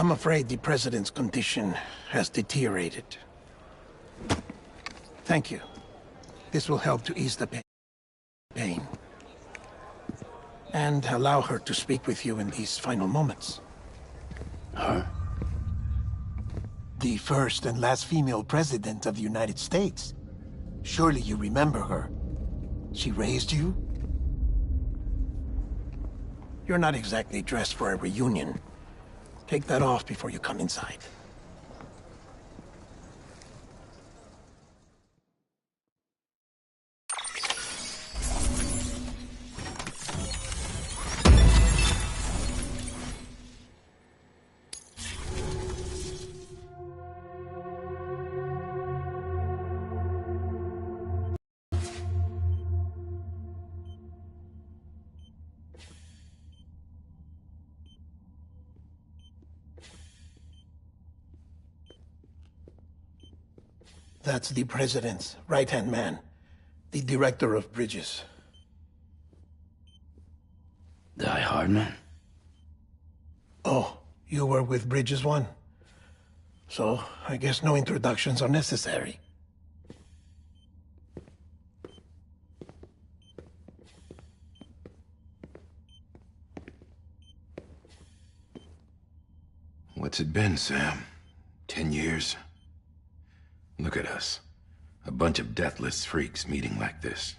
I'm afraid the President's condition has deteriorated. Thank you. This will help to ease the pain. And allow her to speak with you in these final moments. Her? The first and last female president of the United States. Surely you remember her. She raised you? You're not exactly dressed for a reunion. Take that off before you come inside. That's the President's right-hand man, the Director of Bridges. Die Hardman? Oh, you were with Bridges 1? So, I guess no introductions are necessary. What's it been, Sam? 10 years? Look at us. A bunch of deathless freaks meeting like this.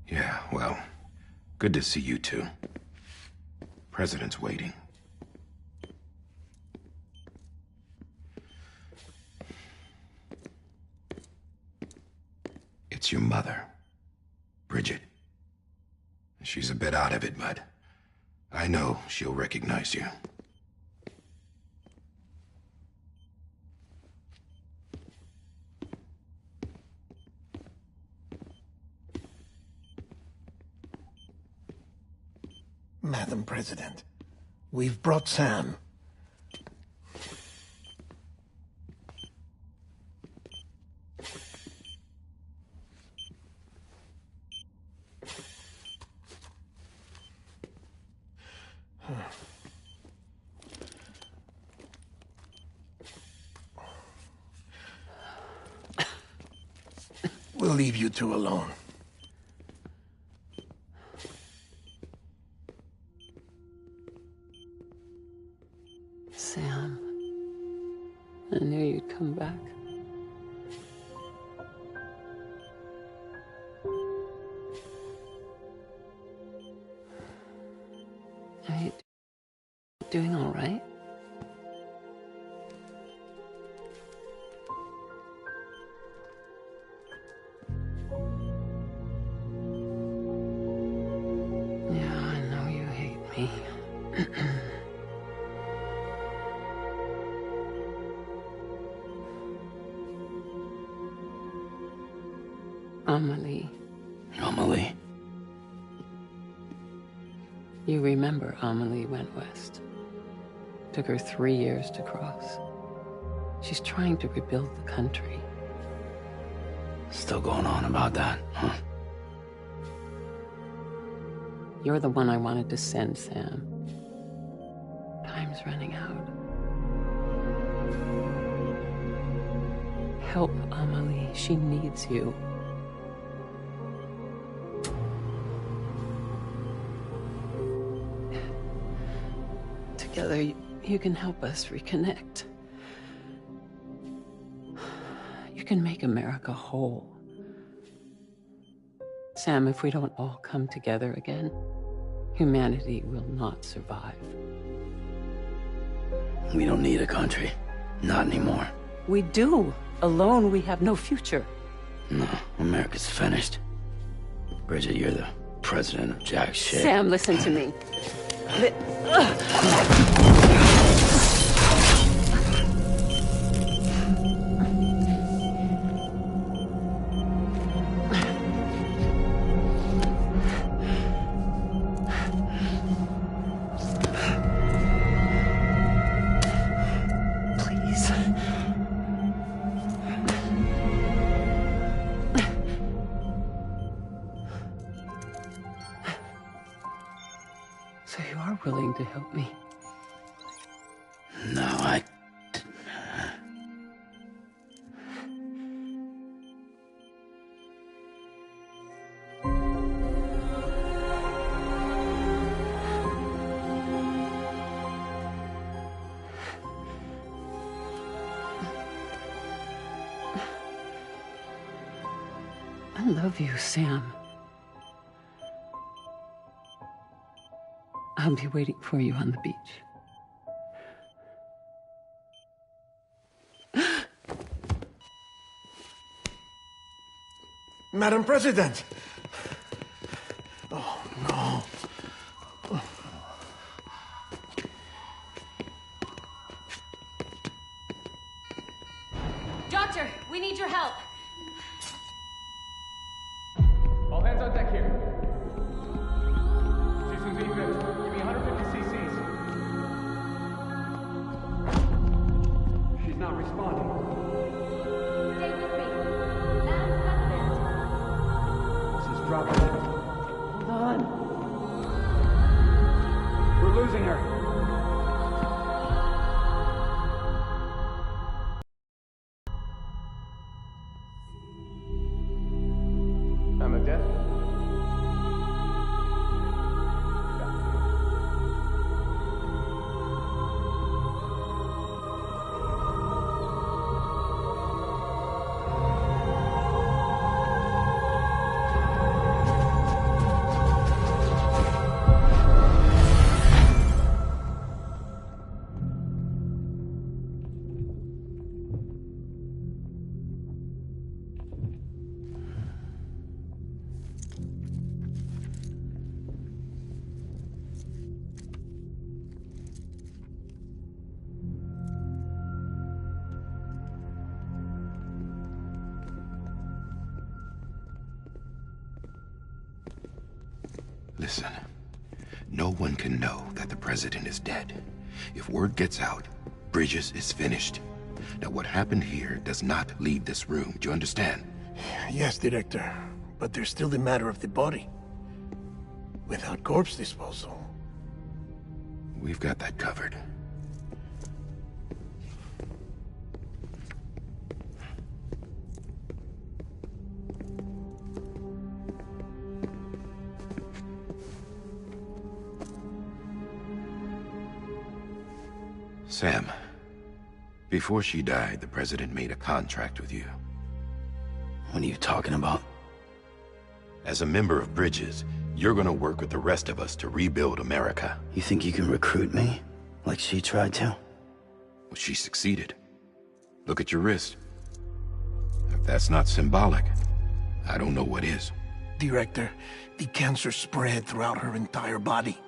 Yeah, well, good to see you two. President's waiting. It's your mother, Bridget. She's a bit out of it, but I know she'll recognize you. Madam President, we've brought Sam. We'll leave you two alone. Sam, I knew you'd come back. Are you doing all right? Yeah, I know you hate me. Amelie. Amelie? You remember Amelie went west. Took her 3 years to cross. She's trying to rebuild the country. Still going on about that, huh? You're the one I wanted to send, Sam. Time's running out. Help Amelie. She needs you. Together, you can help us reconnect. You can make America whole. Sam, if we don't all come together again, humanity will not survive. We don't need a country. Not anymore. We do. Alone, we have no future. No, America's finished. Bridget, you're the president of jack shit. Sam, listen to me. Please. So you are willing to help me? No, I... I love you, Sam. I'll be waiting for you on the beach. Madam President! Oh, no. Doctor, we need your help. All hands on deck here. Season's E-Fit. Give me 150 cc's. She's not responding. Stay with me. Madam President. This is dropping. Hold on. We're losing her. I'm a death. Listen, no one can know that the president is dead. If word gets out, Bridges is finished. Now, what happened here does not leave this room. Do you understand? Yes, Director. But there's still the matter of the body. Without corpse disposal. We've got that covered. Sam, before she died, the president made a contract with you. What are you talking about? As a member of Bridges, you're gonna work with the rest of us to rebuild America. You think you can recruit me? Like she tried to? Well, she succeeded. Look at your wrist. If that's not symbolic, I don't know what is. Director, the cancer spread throughout her entire body.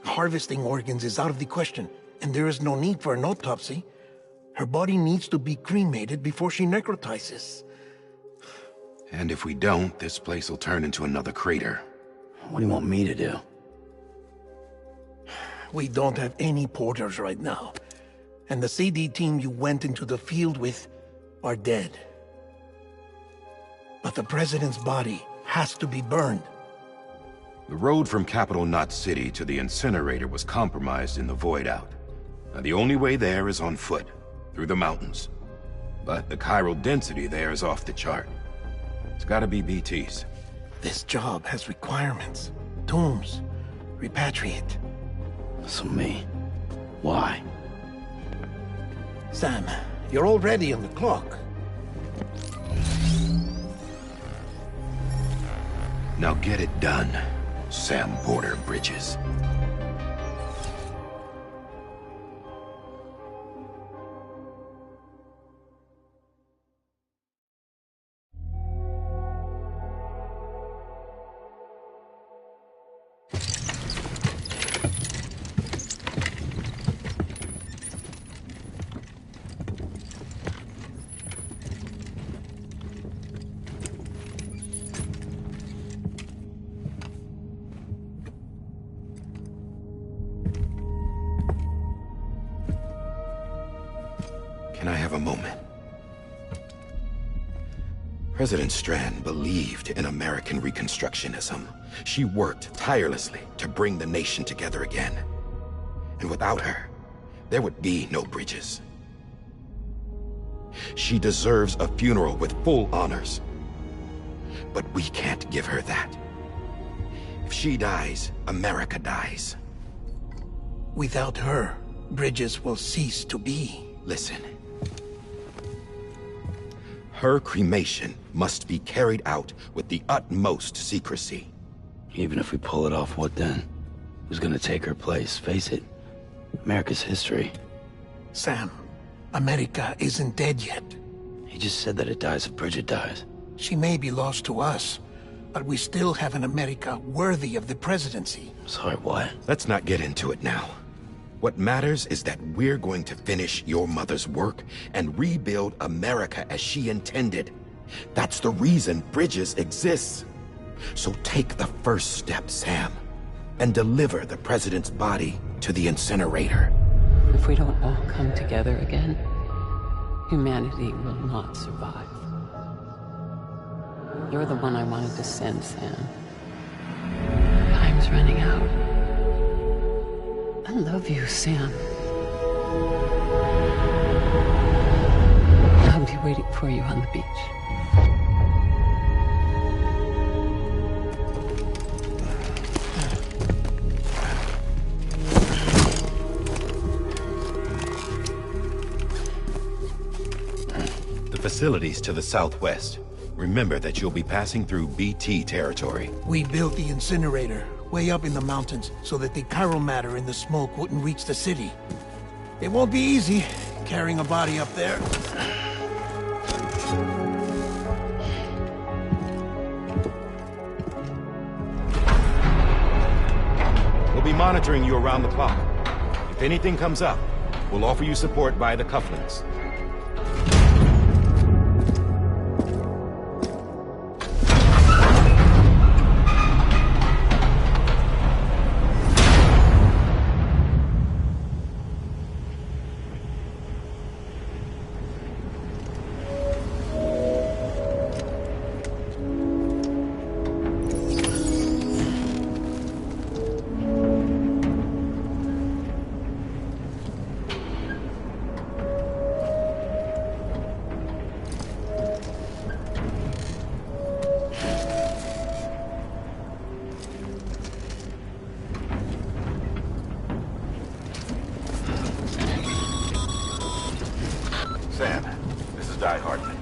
Harvesting organs is out of the question, and there is no need for an autopsy. Her body needs to be cremated before she necrotizes. And if we don't, this place will turn into another crater. What do you want me to do? We don't have any porters right now. And the CD team you went into the field with are dead. But the president's body has to be burned. The road from Capital Knot City to the incinerator was compromised in the void out. Now, the only way there is on foot, through the mountains. But the chiral density there is off the chart. It's gotta be BTs. This job has requirements. Tombs. Repatriate. So me? Why? Sam, you're already on the clock. Now get it done, Sam Porter Bridges. Can I have a moment? President Strand believed in American Reconstructionism. She worked tirelessly to bring the nation together again. And without her, there would be no Bridges. She deserves a funeral with full honors. But we can't give her that. If she dies, America dies. Without her, Bridges will cease to be. Listen. Her cremation must be carried out with the utmost secrecy. Even if we pull it off, what then? Who's gonna take her place? Face it, America's history. Sam, America isn't dead yet. He just said that it dies if Bridget dies. She may be lost to us, but we still have an America worthy of the presidency. Sorry, what? Let's not get into it now. What matters is that we're going to finish your mother's work and rebuild America as she intended. That's the reason Bridges exists. So take the first step, Sam, and deliver the president's body to the incinerator. If we don't all come together again, humanity will not survive. You're the one I wanted to send, Sam. Time's running out. I love you, Sam. I'll be waiting for you on the beach. The facilities to the southwest. Remember that you'll be passing through BT territory. We built the incinerator way up in the mountains so that the chiral matter in the smoke wouldn't reach the city. It won't be easy carrying a body up there. We'll be monitoring you around the clock. If anything comes up, we'll offer you support via the cufflinks. Sam, this is Die Hardman.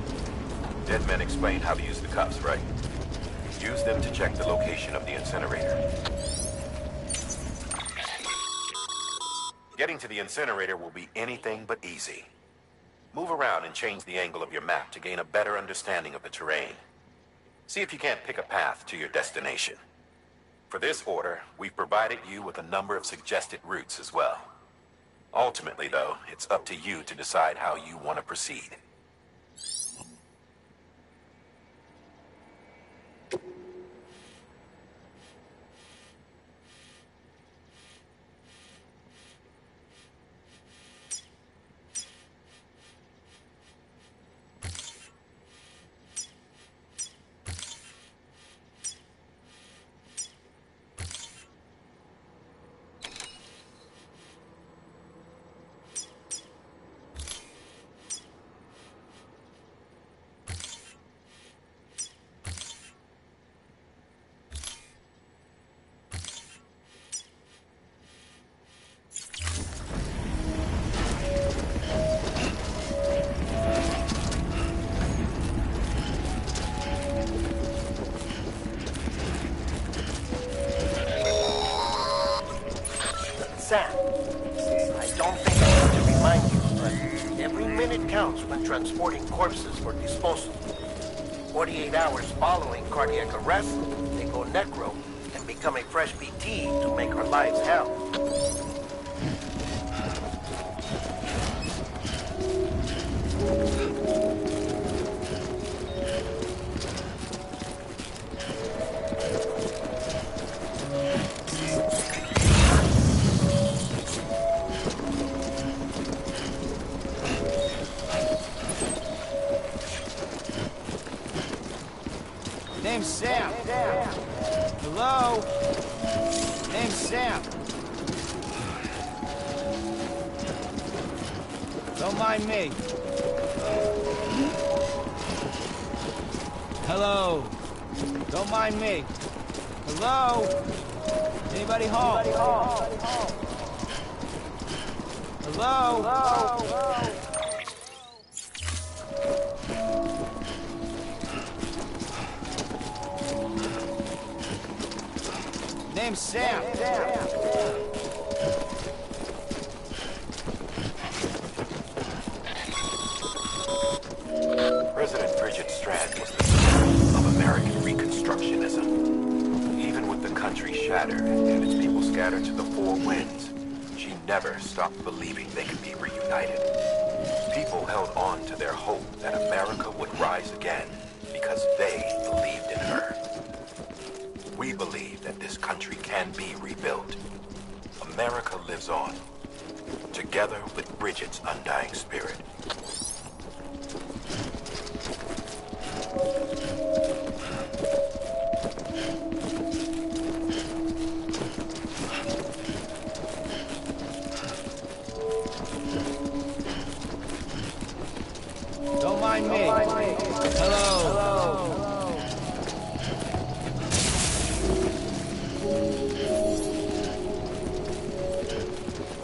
Dead men explained how to use the cuffs, right? Use them to check the location of the incinerator. Getting to the incinerator will be anything but easy. Move around and change the angle of your map to gain a better understanding of the terrain. See if you can't pick a path to your destination. For this order, we've provided you with a number of suggested routes as well. Ultimately, though, it's up to you to decide how you want to proceed. Sam, I don't think I need to remind you, but every minute counts when transporting corpses for disposal. 48 hours following cardiac arrest, they go necro and become a fresh BT to make our lives hell. Name's Sam. Hello? Name's Sam. Don't mind me. Hello. Don't mind me. Hello? Anybody home? Hello? Name's Sam. President Bridget Strand was the symbol of American Reconstructionism. Even with the country shattered and its people scattered to the four winds, she never stopped believing they could be reunited. People held on to their hope that America would rise again because they believed in her. We believe that this country can be rebuilt. America lives on, together with Bridget's undying spirit. Don't mind me. Hello.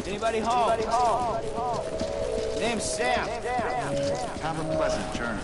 Anybody home? Name's Sam. Have a pleasant journey.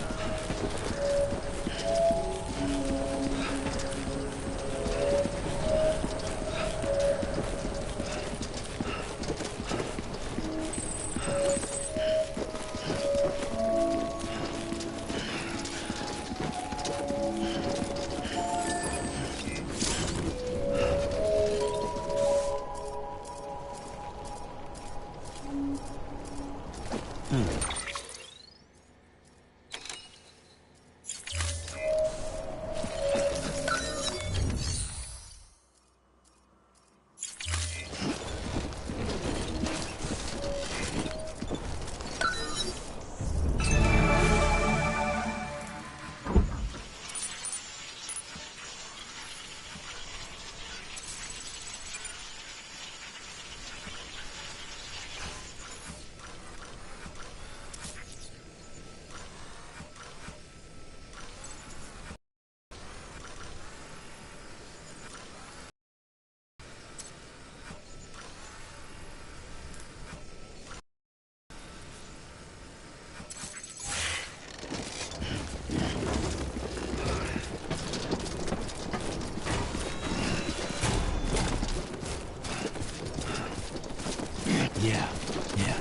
Yeah,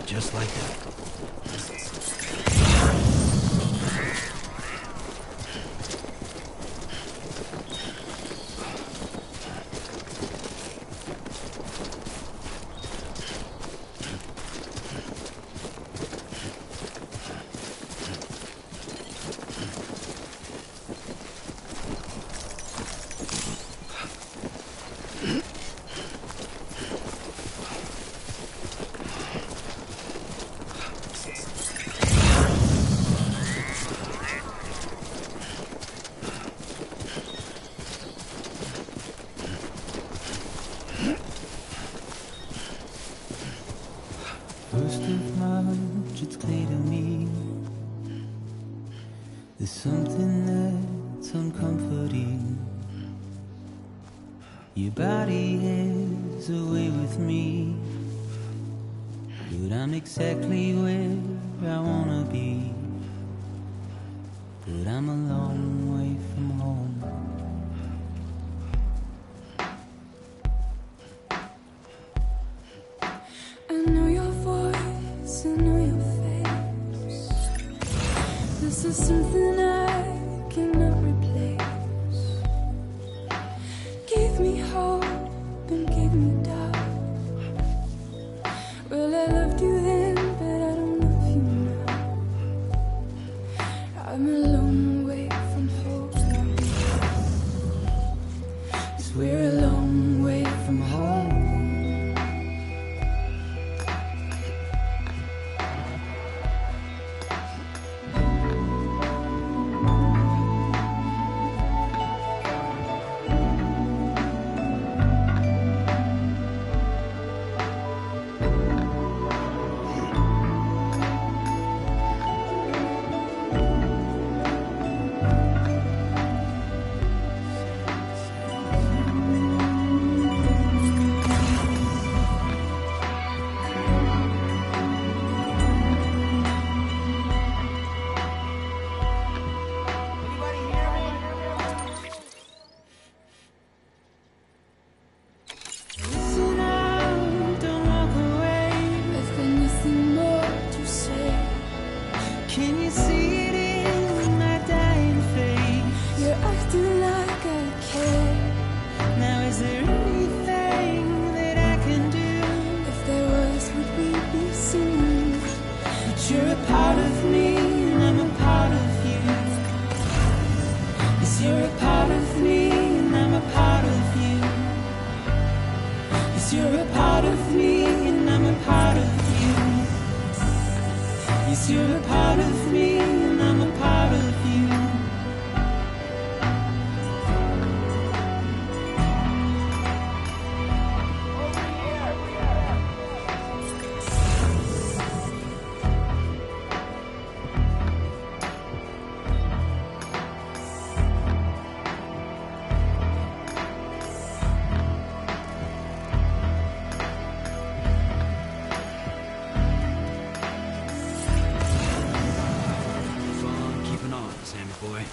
just like that. First of March, it's clear to me there's something that's uncomforting. Your body is away with me, but I'm exactly where I wanna be. But I'm a long way from home. I know your voice, I know your face. This is something I cannot replace. Gave me hope and gave me doubt. Well, I loved you then, but I don't love you now. I'm a long way from home. 'Cause we're a long way from home. Guess you're a part of me and I'm a part of you. Boy.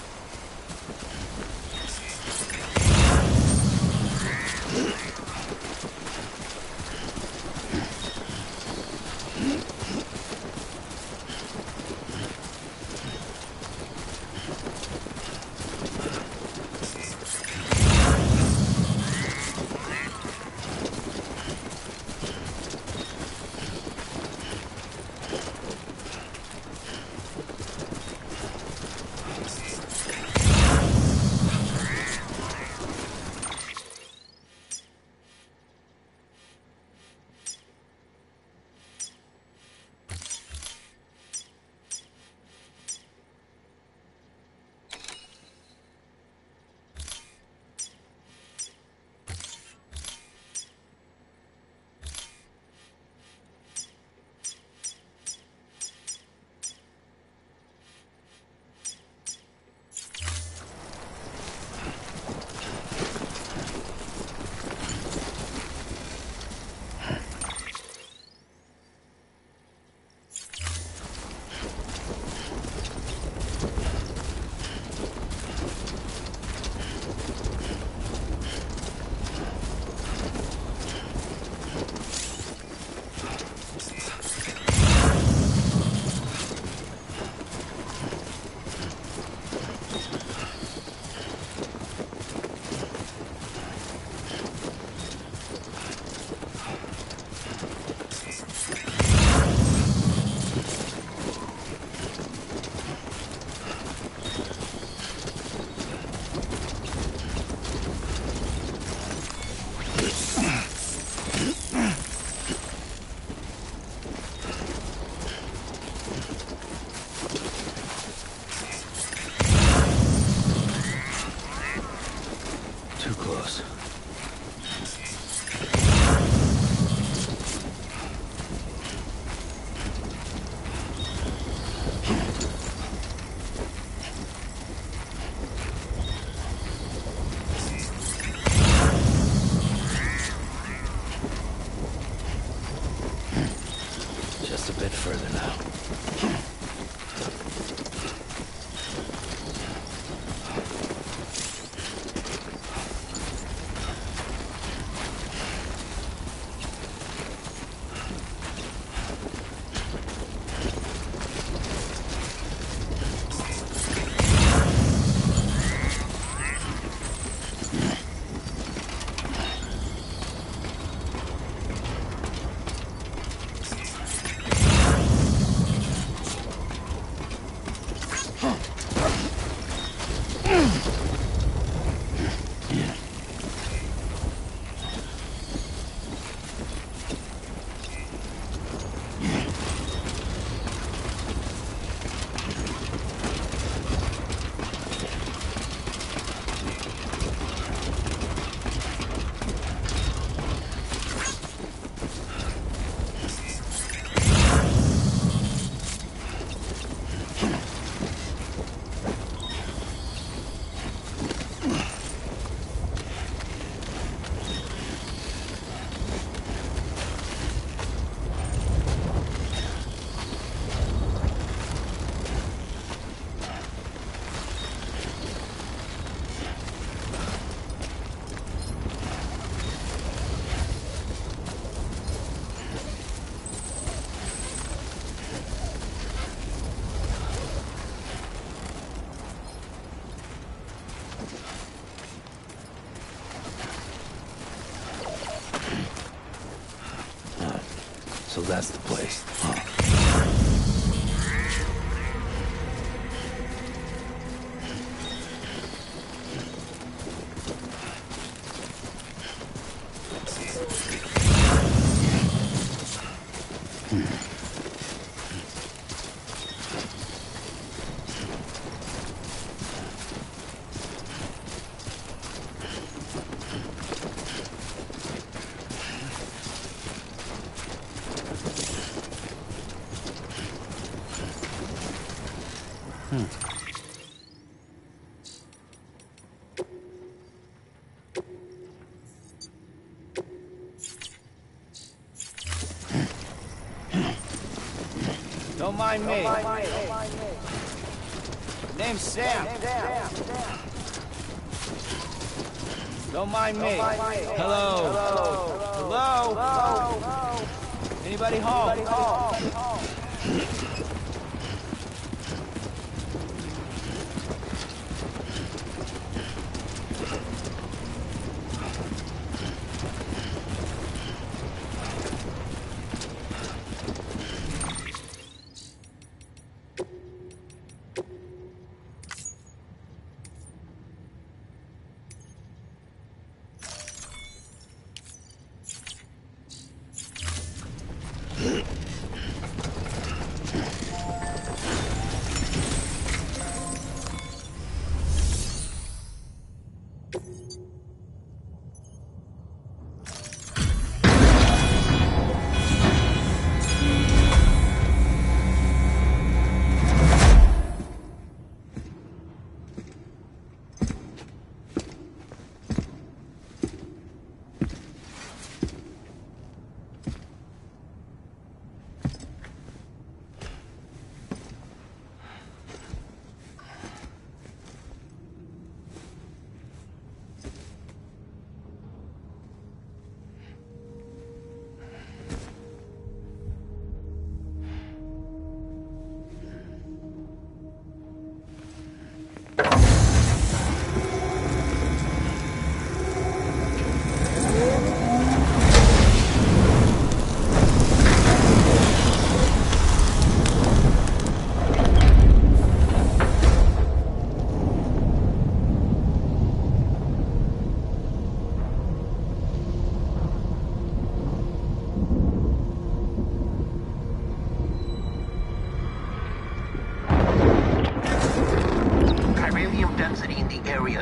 Just a bit further now. So that's the place, huh? Don't mind me. Name's Sam. Don't mind me. Hello. Hello. Anybody home?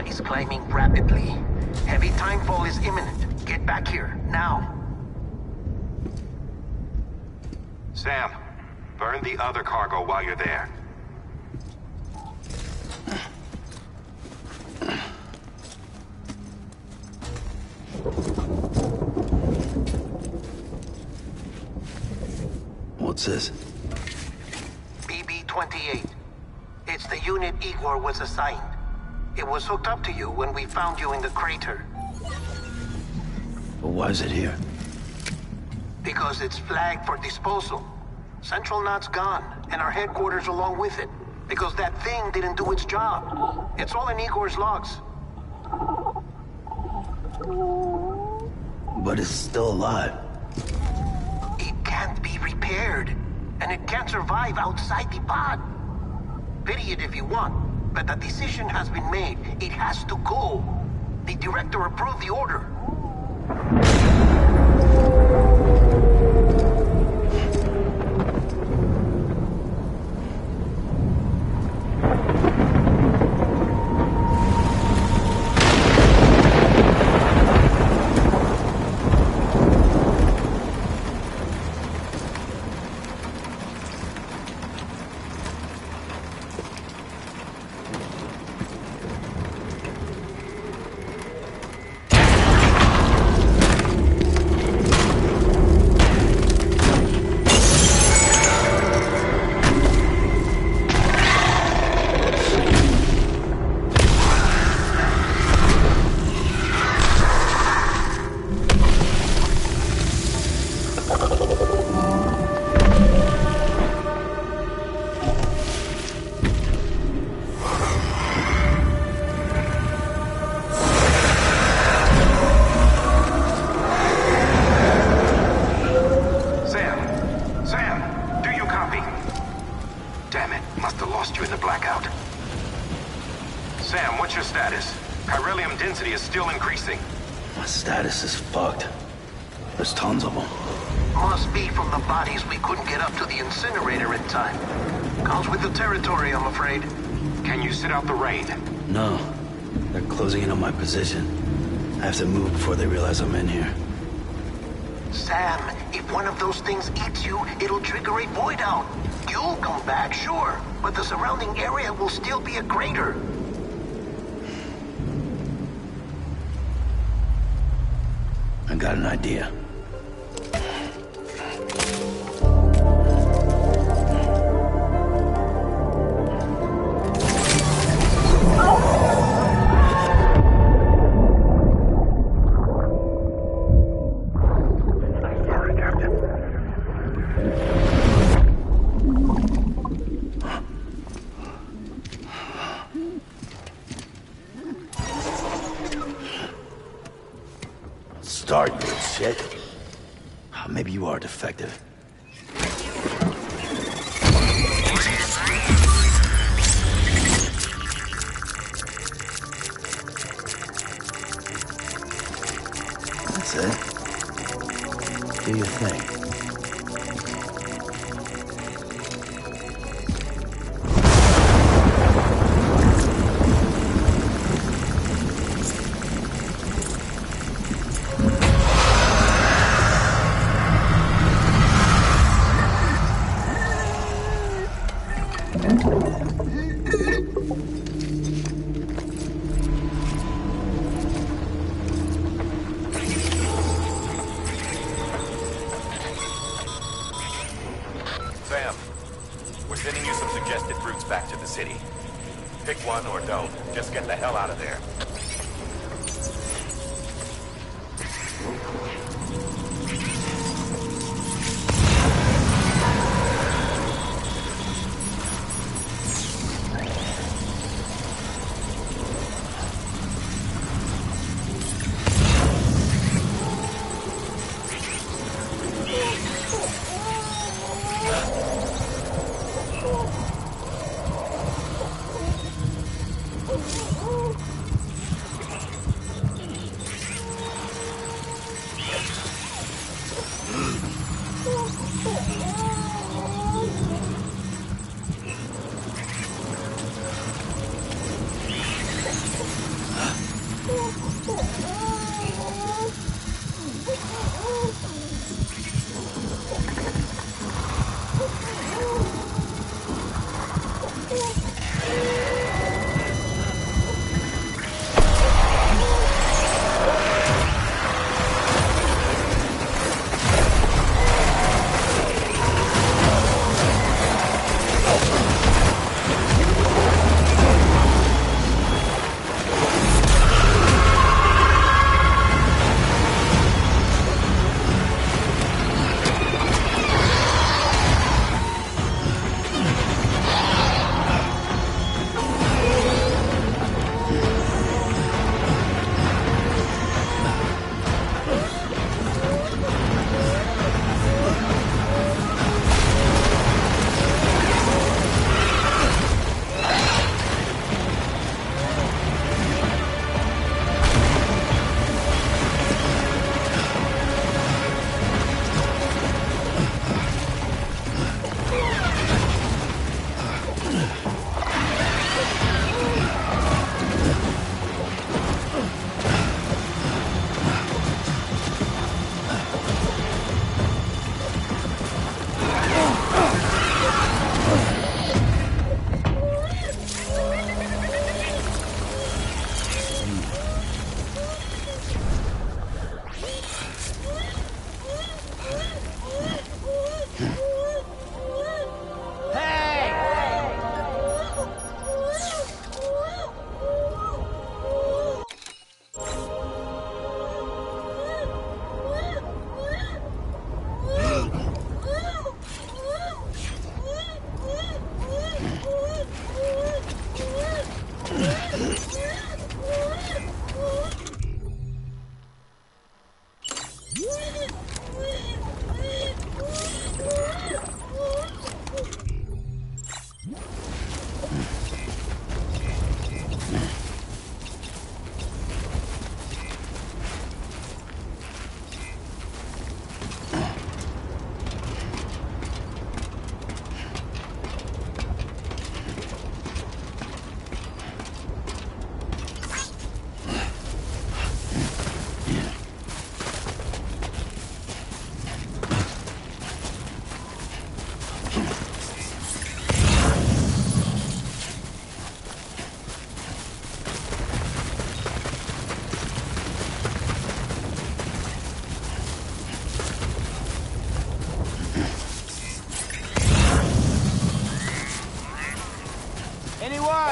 Is climbing rapidly. Heavy timefall is imminent. Get back here, now. Sam, burn the other cargo while you're there. What's this? BB-28. It's the unit Igor was assigned. It was hooked up to you when we found you in the crater. But why is it here? Because it's flagged for disposal. Central Knot's gone, and our headquarters along with it. Because that thing didn't do its job. It's all in Igor's logs. But it's still alive. It can't be repaired, and it can't survive outside the pod. Pity it if you want. But the decision has been made. It has to go. The director approved the order. Sam, what's your status? Chiralium density is still increasing. My status is fucked. There's tons of them. Must be from the bodies we couldn't get up to the incinerator in time. Comes with the territory, I'm afraid. Can you sit out the rain? No. They're closing in on my position. I have to move before they realize I'm in here. Sam, if one of those things eats you, it'll trigger a void out. You'll come back, sure, but the surrounding area will still be a crater. I got an idea. Start, you shit. Maybe you are defective. That's it. Do your thing. Sam, we're sending you some suggested routes back to the city. Pick one or don't. Just get the hell out of there. Anyone?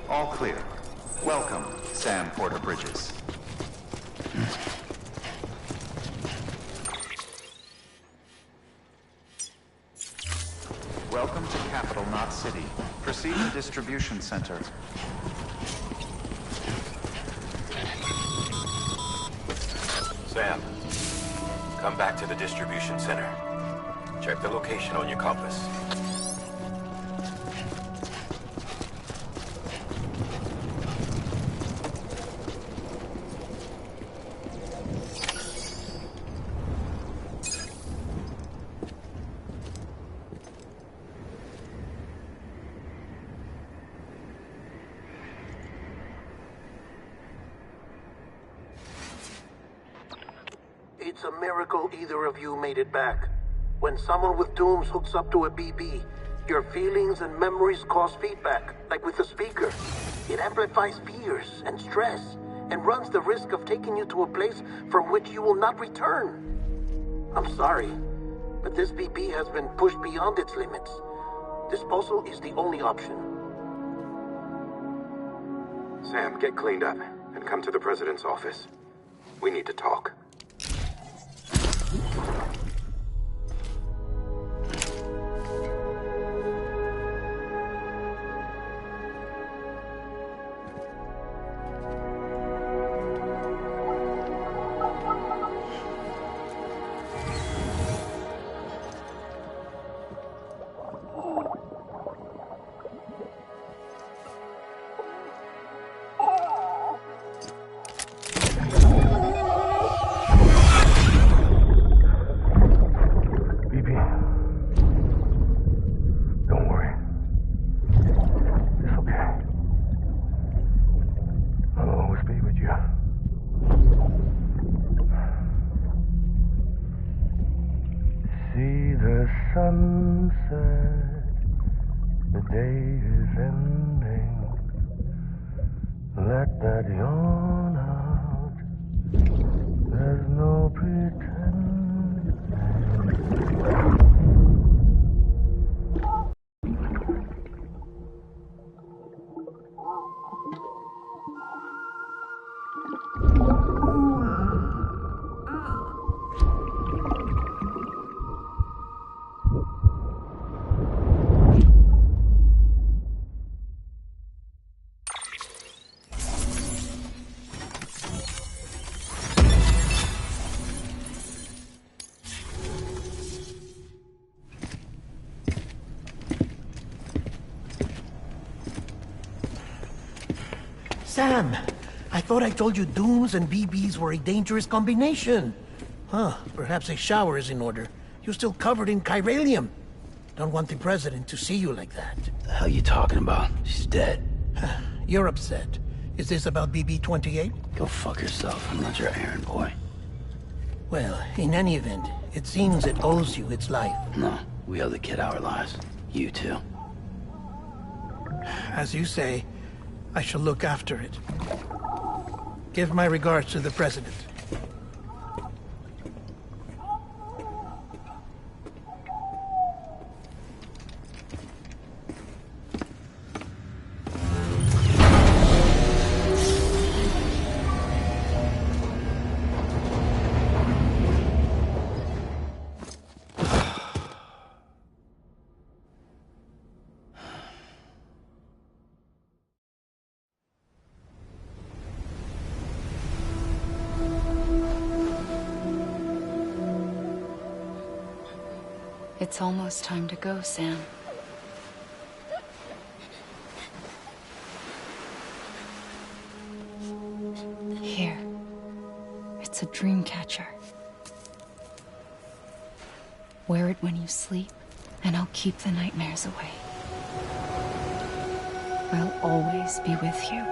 All clear. Welcome, Sam Porter Bridges. Welcome to Capital Knot City. Proceed to distribution center. Sam, come back to the distribution center. Check the location on your compass. It's a miracle either of you made it back. When someone with dooms hooks up to a BB, your feelings and memories cause feedback, like with a speaker. It amplifies fears and stress, and runs the risk of taking you to a place from which you will not return. I'm sorry, but this BB has been pushed beyond its limits. Disposal is the only option. Sam, get cleaned up and come to the president's office. We need to talk. Sunset, the day is ending. Let that yawn out. There's no pretending. Sam, I thought I told you dooms and BBs were a dangerous combination. Huh, perhaps a shower is in order. You're still covered in chiralium. Don't want the president to see you like that. The hell you talking about? She's dead. You're upset. Is this about BB-28? Go fuck yourself. I'm not your errand boy. Well, in any event, it seems it owes you its life. No, we owe the kid our lives. You too. As you say, I shall look after it. Give my regards to the president. It's almost time to go, Sam. Here. It's a dream catcher. Wear it when you sleep, and I'll keep the nightmares away. I'll always be with you.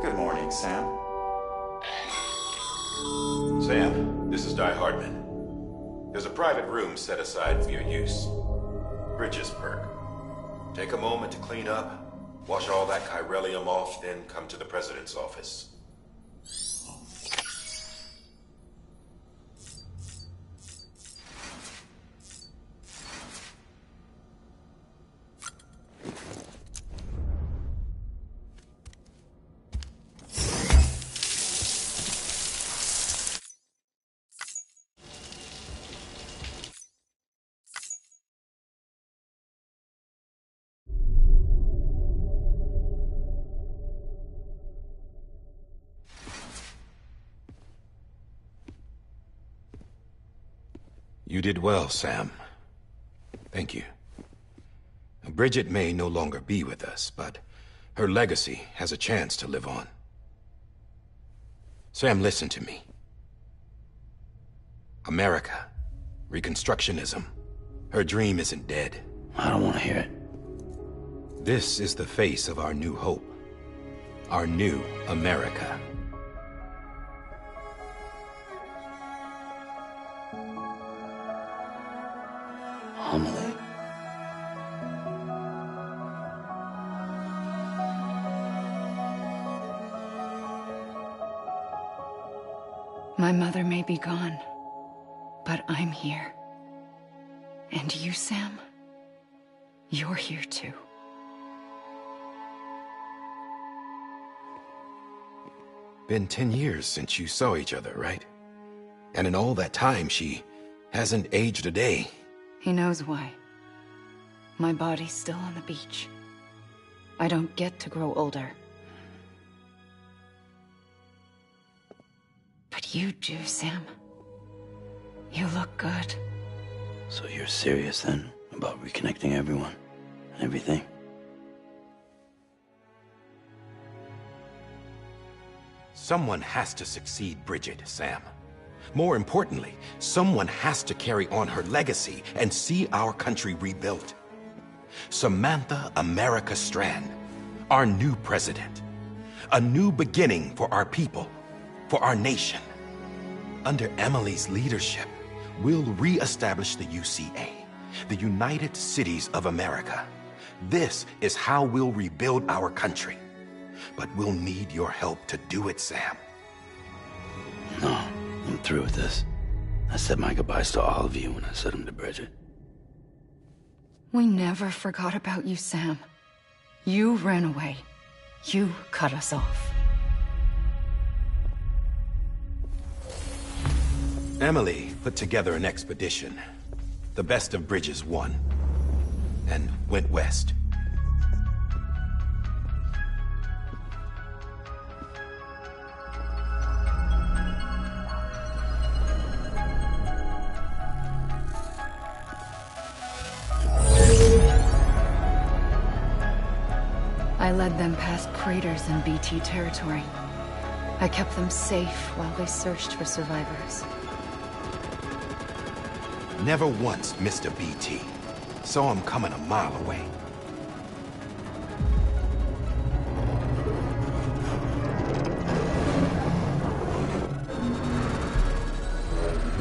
Good morning, Sam. Sam, this is Di Hardman. There's a private room set aside for your use. Bridges perk. Take a moment to clean up, wash all that chiralium off, then come to the president's office. You did well, Sam. Thank you. Bridget may no longer be with us, but her legacy has a chance to live on. Sam, listen to me. America, Reconstructionism, her dream isn't dead. I don't want to hear it. This is the face of our new hope. Our new America. Amelie. My mother may be gone, but I'm here. And you, Sam, you're here too. Been 10 years since you saw each other, right? And in all that time, she hasn't aged a day. He knows why. My body's still on the beach. I don't get to grow older. But you do, Sam. You look good. So you're serious then about reconnecting everyone and everything? Someone has to succeed Bridget, Sam. More importantly, someone has to carry on her legacy and see our country rebuilt. Samantha America Strand, our new president. A new beginning for our people, for our nation. Under Emily's leadership, we'll re-establish the UCA, the United Cities of America. This is how we'll rebuild our country. But we'll need your help to do it, Sam. No, I'm through with this. I said my goodbyes to all of you when I said them to Bridget. We never forgot about you, Sam. You ran away. You cut us off. Emily put together an expedition. The best of Bridges won, and went west. I led them past craters in BT territory. I kept them safe while they searched for survivors. Never once missed a BT. Saw him coming a mile away.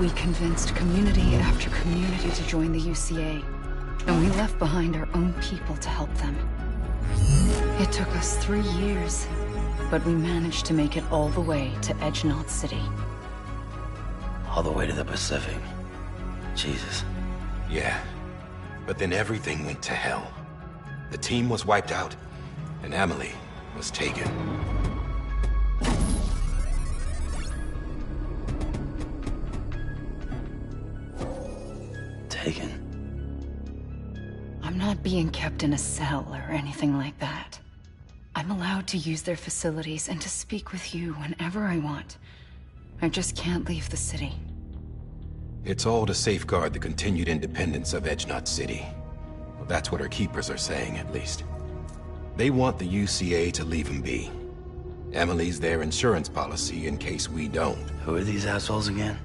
We convinced community after community to join the UCA, and we left behind our own people to help them. It took us 3 years, but we managed to make it all the way to Edgenot City. All the way to the Pacific. Jesus. Yeah, but then everything went to hell. The team was wiped out, and Emily was taken. Taken? I'm not being kept in a cell or anything like that. I'm allowed to use their facilities and to speak with you whenever I want. I just can't leave the city. It's all to safeguard the continued independence of Edgenot City. Well, that's what our keepers are saying, at least. They want the UCA to leave him be. Emily's their insurance policy in case we don't. Who are these assholes again?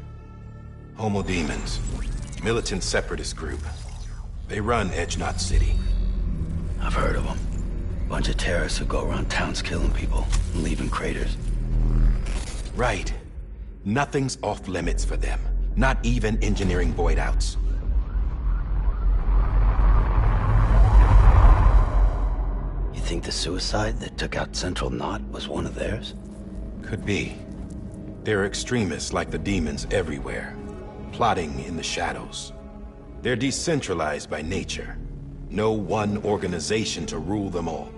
Homo Demons. Militant separatist group. They run Edgenot City. I've heard of them. Bunch of terrorists who go around towns killing people and leaving craters. Right. Nothing's off limits for them. Not even engineering void outs. You think the suicide that took out Central Knot was one of theirs? Could be. There are extremists like the demons everywhere, plotting in the shadows. They're decentralized by nature. No one organization to rule them all.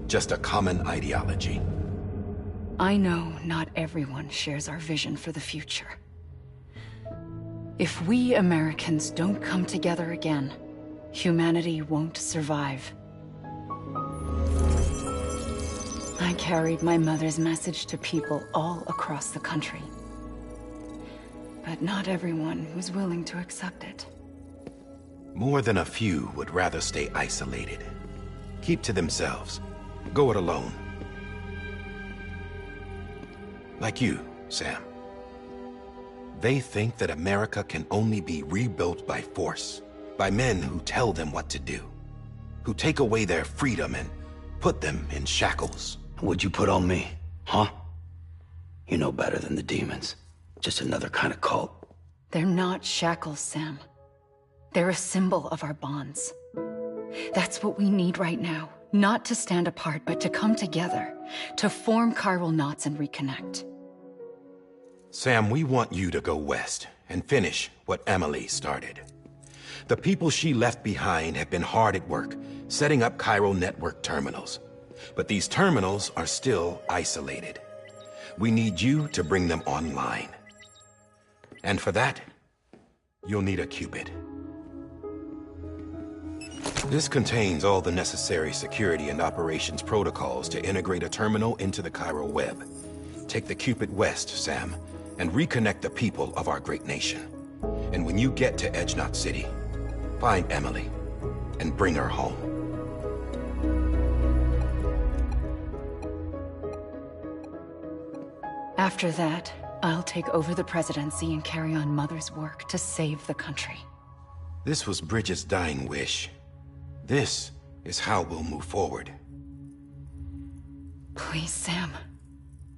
Just a common ideology. I know not everyone shares our vision for the future. If we Americans don't come together again, humanity won't survive. I carried my mother's message to people all across the country. But not everyone was willing to accept it. More than a few would rather stay isolated. Keep to themselves. Go it alone. Like you, Sam. They think that America can only be rebuilt by force, by men who tell them what to do, who take away their freedom and put them in shackles. What'd you put on me, huh? You know better than the demons. Just another kind of cult. They're not shackles, Sam. They're a symbol of our bonds. That's what we need right now. Not to stand apart, but to come together. To form chiral knots and reconnect. Sam, we want you to go west and finish what Emily started. The people she left behind have been hard at work, setting up chiral network terminals. But these terminals are still isolated. We need you to bring them online. And for that, you'll need a Cupid. This contains all the necessary security and operations protocols to integrate a terminal into the chiral web. Take the Cupid west, Sam, and reconnect the people of our great nation. And when you get to Edgenot City, find Emily and bring her home. After that, I'll take over the presidency and carry on Mother's work to save the country. This was Bridget's dying wish. This is how we'll move forward. Please, Sam.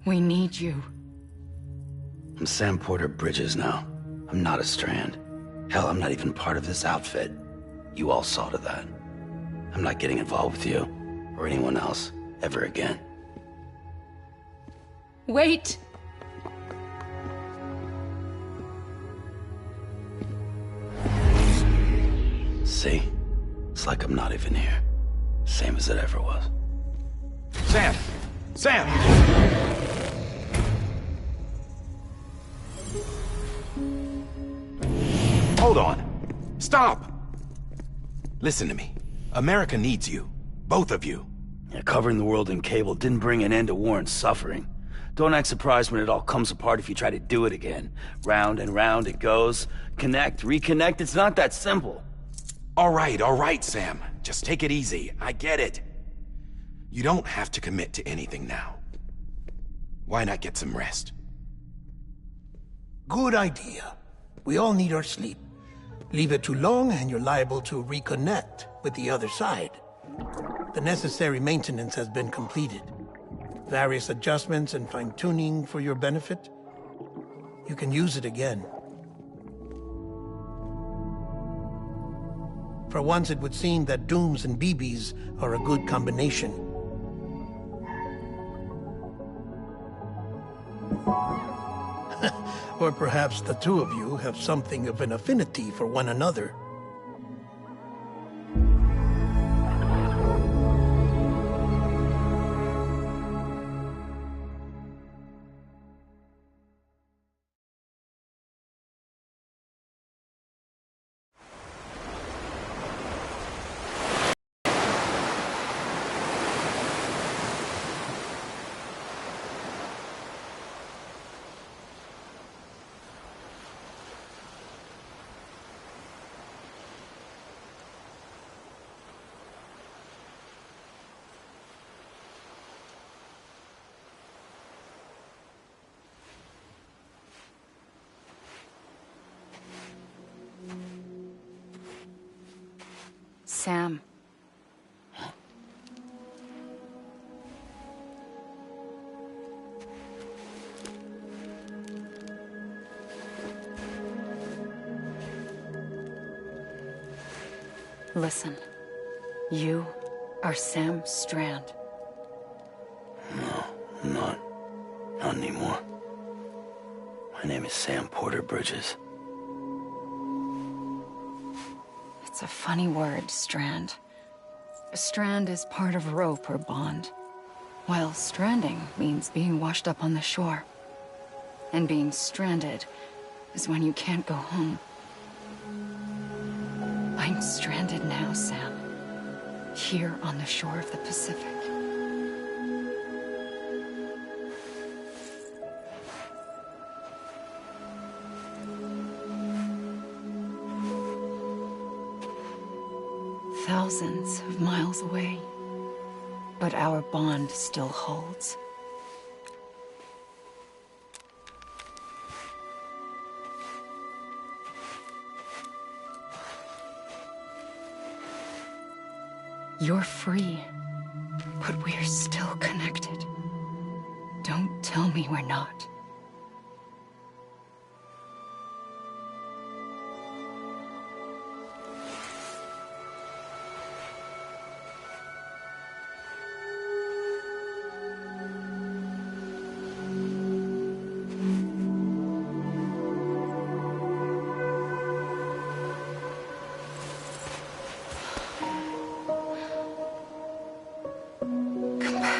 We need you. I'm Sam Porter Bridges now. I'm not a Strand. Hell, I'm not even part of this outfit. You all saw to that. I'm not getting involved with you, or anyone else, ever again. Wait! See? It's like I'm not even here. Same as it ever was. Sam! Sam! Hold on. Stop! Listen to me. America needs you. Both of you. Yeah, covering the world in cable didn't bring an end to war and suffering. Don't act surprised when it all comes apart if you try to do it again. Round and round it goes. Connect, reconnect, it's not that simple. All right, Sam. Just take it easy. I get it. You don't have to commit to anything now. Why not get some rest? Good idea. We all need our sleep. Leave it too long and you're liable to reconnect with the other side. The necessary maintenance has been completed. Various adjustments and fine-tuning for your benefit. You can use it again. For once, it would seem that Dooms and BBs are a good combination. Or perhaps the two of you have something of an affinity for one another. Sam. Listen. You are Sam Strand. No, I'm not. Not anymore. My name is Sam Porter Bridges. It's a funny word, strand. A strand is part of rope or bond, while stranding means being washed up on the shore. And being stranded is when you can't go home. I'm stranded now, Sam. Here on the shore of the Pacific. Thousands of miles away, but our bond still holds. You're free, but we're still connected. Don't tell me we're not.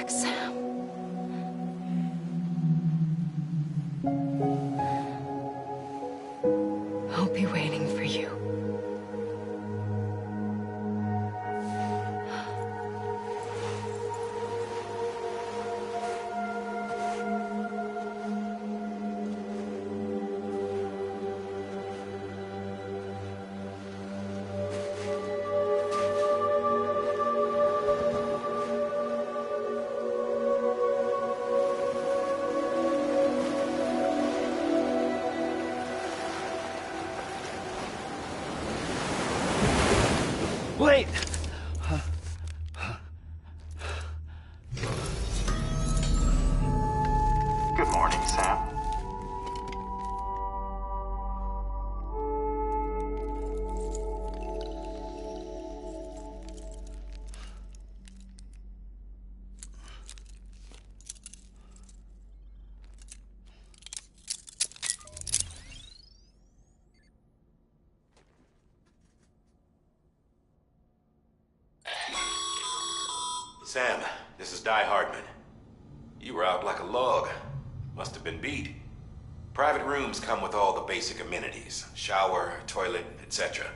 Sam. I'll be waiting for you. Wait! Good morning, Sam. Sam, this is Di Hardman. You were out like a log. Must have been beat. Private rooms come with all the basic amenities. Shower, toilet, etc.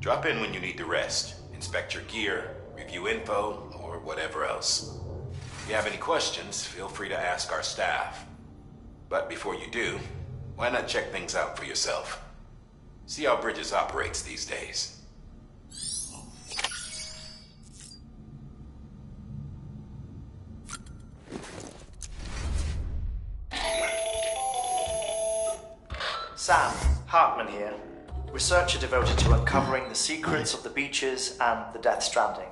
Drop in when you need to rest. Inspect your gear, review info, or whatever else. If you have any questions, feel free to ask our staff. But before you do, why not check things out for yourself? See how Bridges operates these days. Sam, Hartman here, researcher devoted to uncovering the secrets of the beaches and the Death Stranding,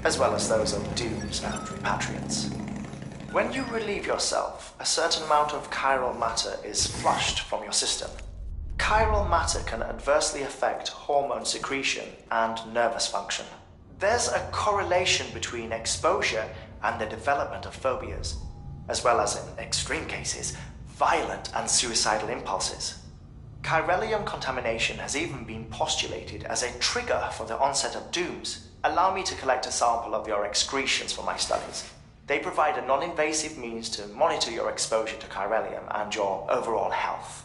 as well as those of dooms and repatriants. When you relieve yourself, a certain amount of chiral matter is flushed from your system. Chiral matter can adversely affect hormone secretion and nervous function. There's a correlation between exposure and the development of phobias, as well as, in extreme cases, violent and suicidal impulses. Chiralium contamination has even been postulated as a trigger for the onset of dooms. Allow me to collect a sample of your excretions for my studies. They provide a non-invasive means to monitor your exposure to chiralium and your overall health.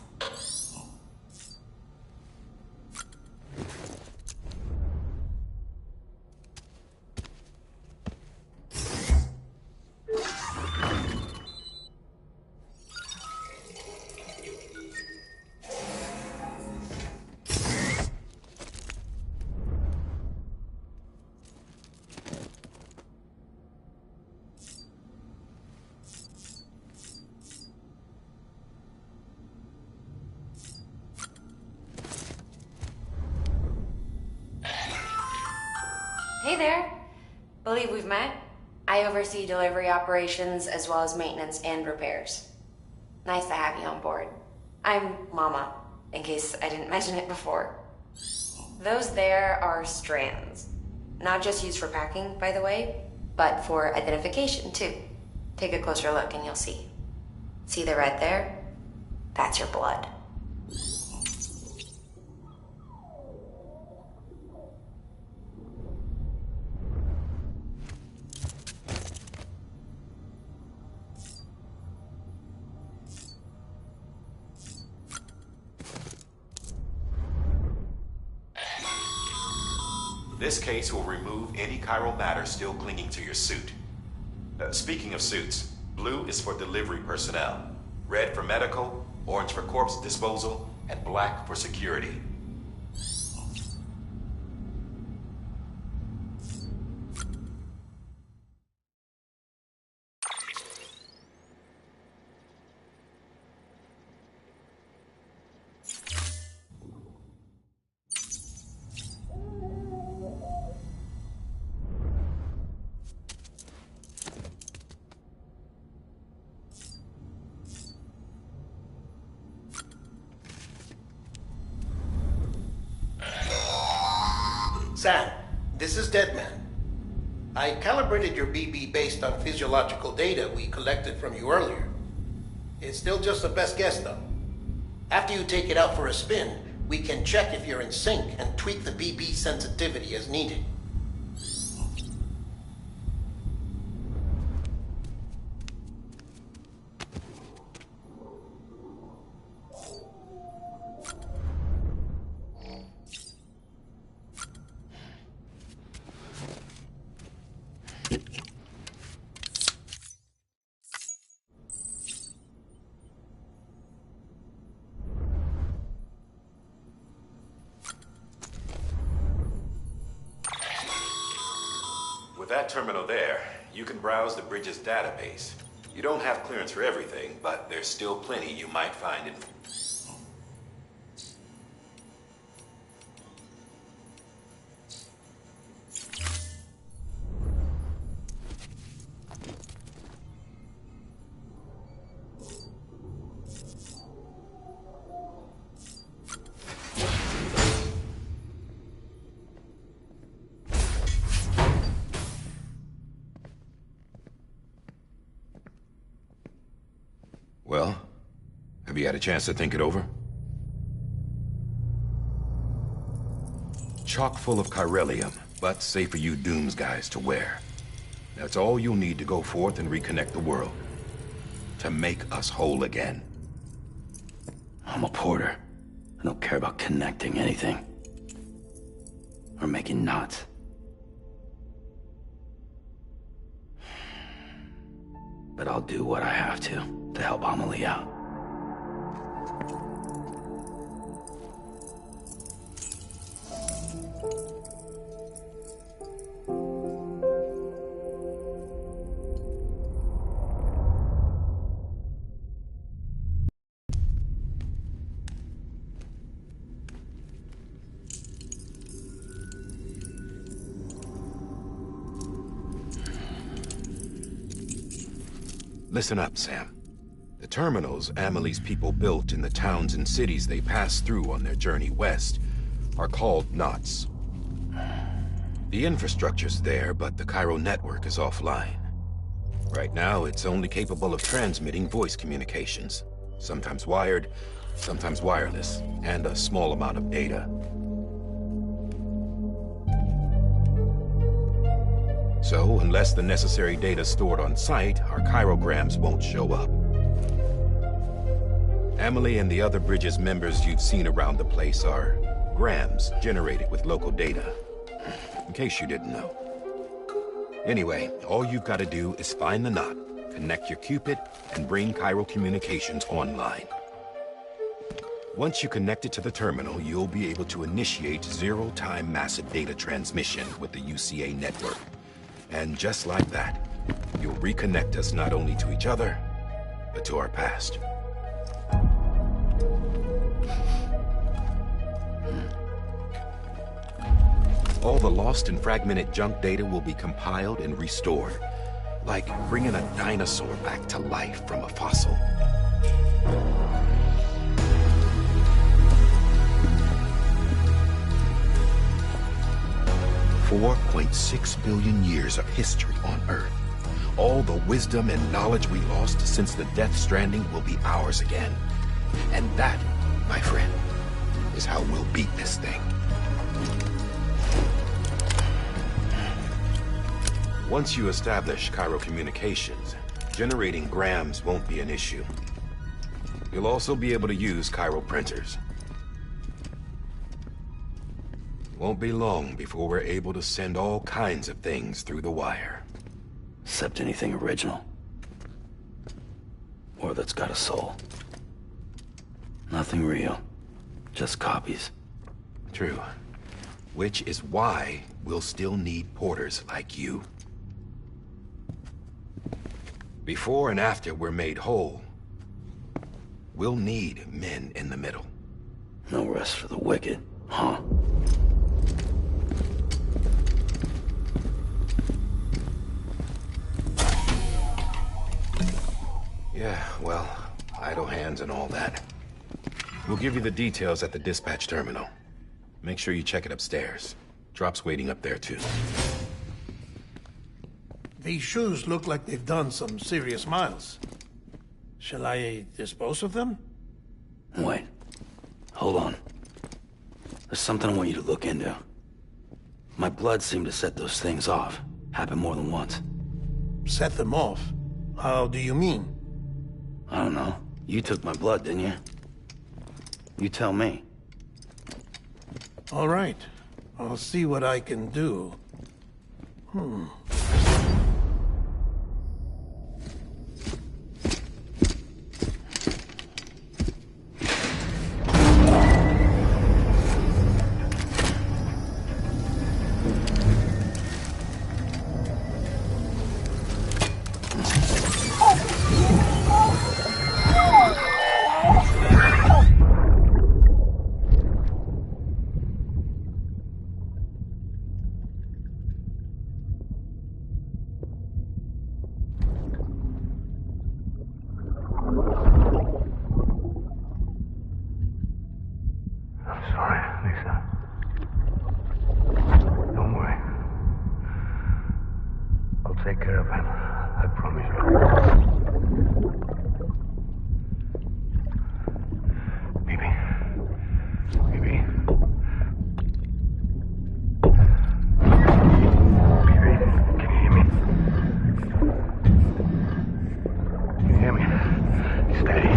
Hey there. Believe we've met. I oversee delivery operations as well as maintenance and repairs. Nice to have you on board. I'm Mama, in case I didn't mention it before. Those there are strands. Not just used for packing, by the way, but for identification too. Take a closer look and you'll see. See the red there? That's your blood. This case will remove any chiral matter still clinging to your suit. Speaking of suits, blue is for delivery personnel, red for medical, orange for corpse disposal, and black for security. Sam, this is Deadman. I calibrated your BB based on physiological data we collected from you earlier. It's still just a best guess, though. After you take it out for a spin, we can check if you're in sync and tweak the BB sensitivity as needed. That terminal there, you can browse the Bridges database. You don't have clearance for everything, but there's still plenty you might find in... Well, have you had a chance to think it over? Chock full of chiralium, but safe for you Dooms guys to wear. That's all you'll need to go forth and reconnect the world. To make us whole again. I'm a porter. I don't care about connecting anything. Or making knots. But I'll do what I have to help Amelie out. Listen up, Sam. The terminals Amelie's people built in the towns and cities they passed through on their journey west are called knots. The infrastructure's there, but the Cairo network is offline. Right now, it's only capable of transmitting voice communications, sometimes wired, sometimes wireless, and a small amount of data. So, unless the necessary data stored on site, our chirograms won't show up. Amelie and the other Bridges members you've seen around the place are grams generated with local data, in case you didn't know. Anyway, all you've got to do is find the knot, connect your Cupid, and bring Cairo communications online. Once you connect it to the terminal, you'll be able to initiate zero-time massive data transmission with the UCA network. And just like that, you'll reconnect us not only to each other, but to our past. All the lost and fragmented junk data will be compiled and restored, like bringing a dinosaur back to life from a fossil. $4.6 billion years of history on Earth. All the wisdom and knowledge we lost since the Death Stranding will be ours again. And that, my friend, is how we'll beat this thing. Once you establish Cairo communications, generating grams won't be an issue. You'll also be able to use Cairo printers. Won't be long before we're able to send all kinds of things through the wire. Except anything original. Or that's got a soul. Nothing real. Just copies. True. Which is why we'll still need porters like you. Before and after we're made whole, we'll need men in the middle. No rest for the wicked, huh? Yeah, well, idle hands and all that. We'll give you the details at the dispatch terminal. Make sure you check it upstairs. Drop's waiting up there, too. These shoes look like they've done some serious miles. Shall I dispose of them? Wait. Hold on. There's something I want you to look into. My blood seemed to set those things off. Happened more than once. Set them off? How do you mean? I don't know. You took my blood, didn't you? You tell me. All right. I'll see what I can do. Take care of him. I promise you. Baby. Baby. Baby, can you hear me? Can you hear me? Steady.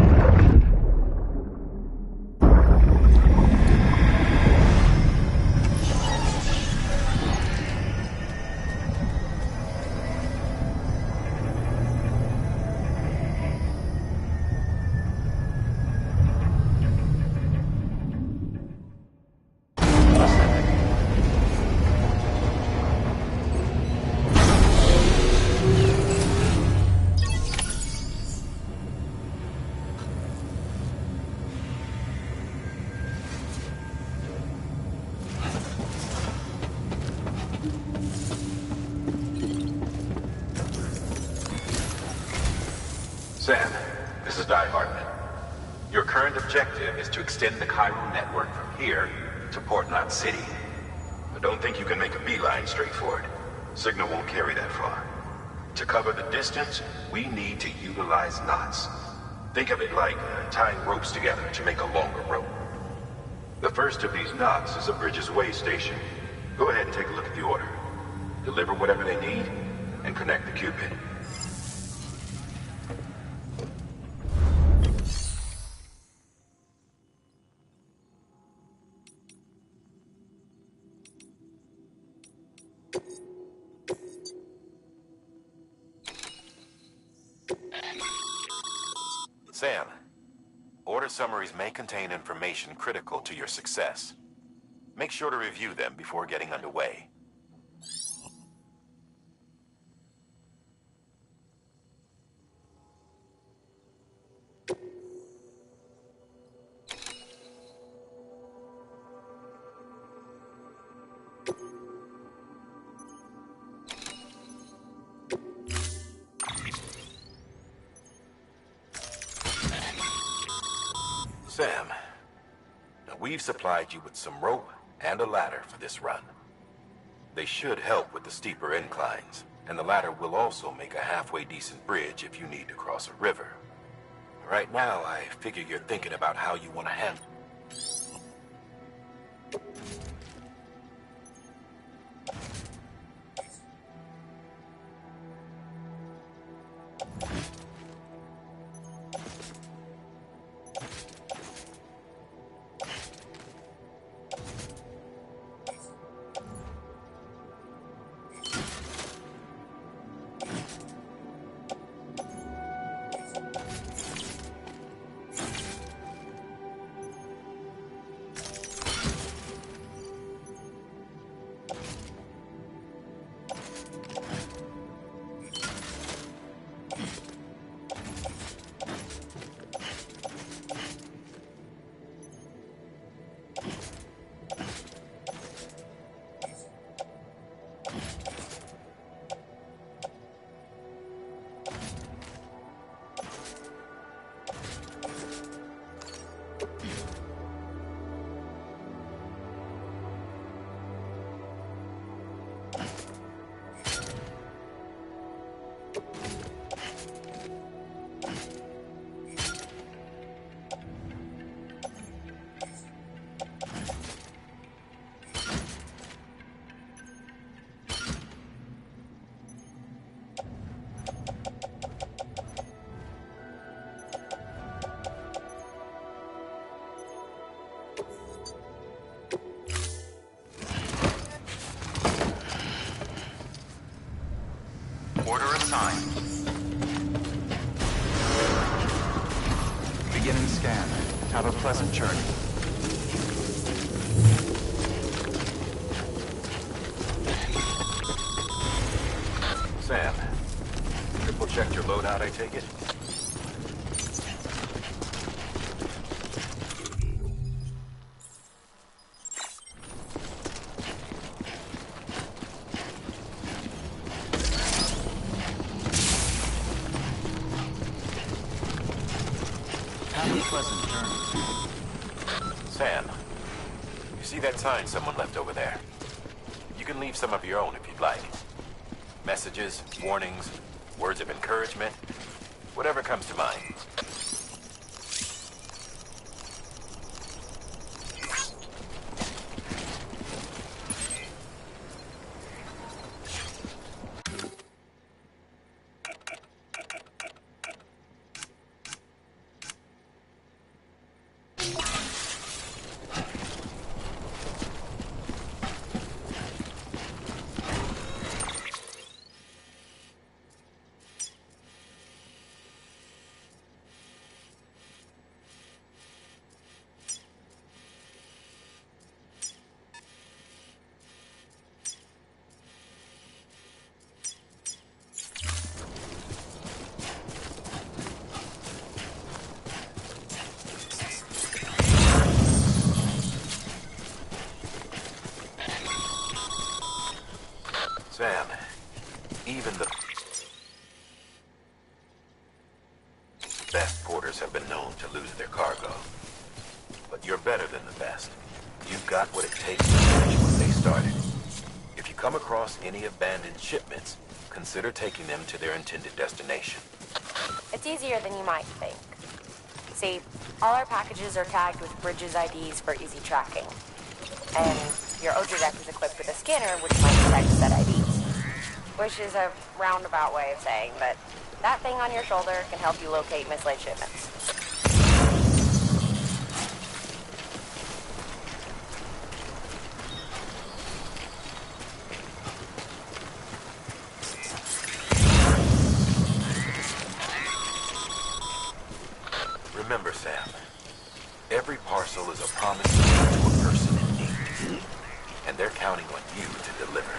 Sam, this is Die Hartman. Your current objective is to extend the Chiral network from here to Port Knot City. But don't think you can make a beeline straight for it. Signal won't carry that far. To cover the distance, we need to utilize knots. Think of it like tying ropes together to make a longer rope. The first of these knots is a Bridges Way station. Go ahead and take a look at the order. Deliver whatever they need, and connect the Cupid. Sam, order summaries may contain information critical to your success. Make sure to review them before getting underway. Sam, now we've supplied you with some rope and a ladder for this run. They should help with the steeper inclines, and the ladder will also make a halfway decent bridge if you need to cross a river. Right now, I figure you're thinking about how you want to handle. Order assigned. Beginning scan. Have a pleasant journey. Sam, triple checked your loadout, I take it? Sam, you see that sign someone left over there? You can leave some of your own if you'd like. Messages, warnings, words of encouragement, whatever comes to mind. Sam, even the... best porters have been known to lose their cargo. But you're better than the best. You've got what it takes to finish what they started. If you come across any abandoned shipments, consider taking them to their intended destination. It's easier than you might think. See, all our packages are tagged with Bridges IDs for easy tracking. And your Oja deck is equipped with a scanner which might detect said IDs. Which is a roundabout way of saying that that thing on your shoulder can help you locate mislaid shipments. Remember, Sam, every parcel is a promise made to a person in need. And they're counting on you to deliver.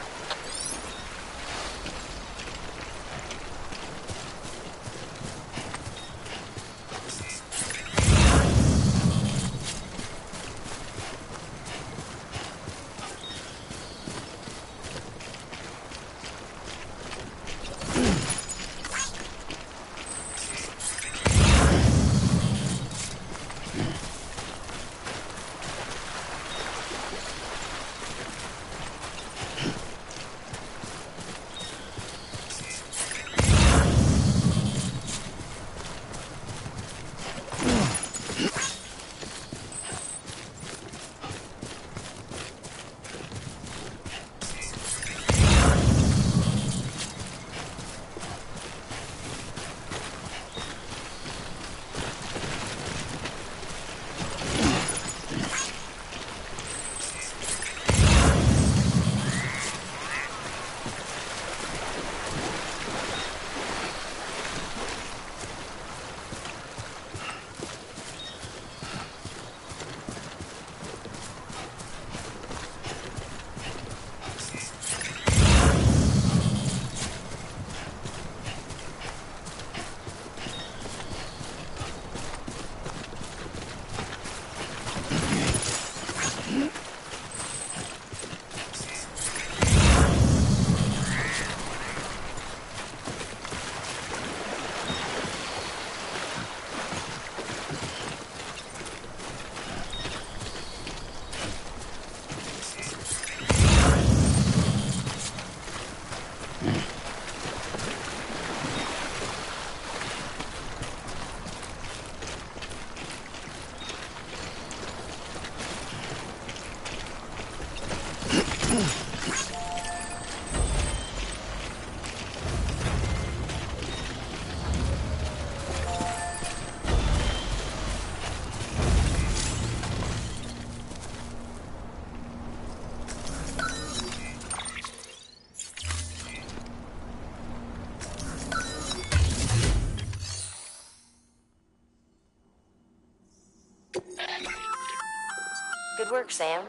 Good work, Sam.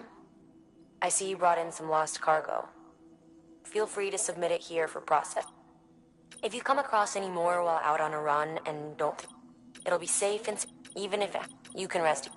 I see you brought in some lost cargo. Feel free to submit it here for process. If you come across any more while out on a run and don't, it'll be safe and even if you can rest.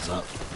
What's up?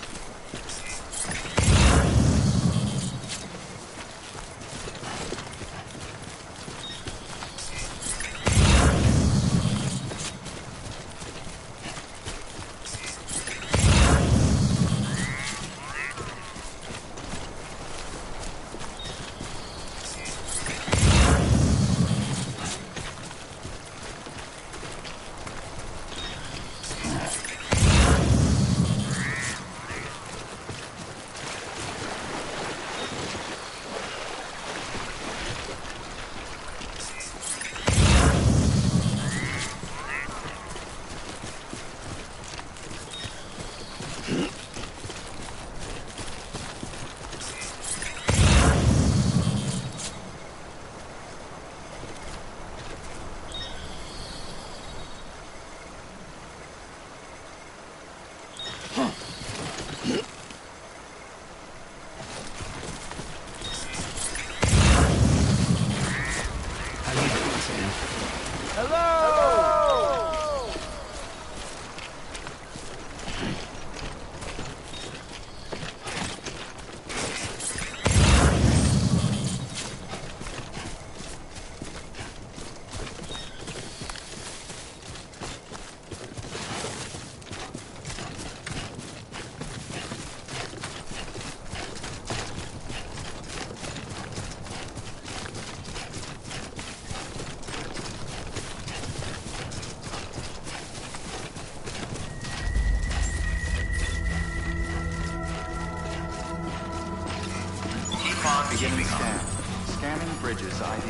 Beginning scan. Scanning Bridges ID.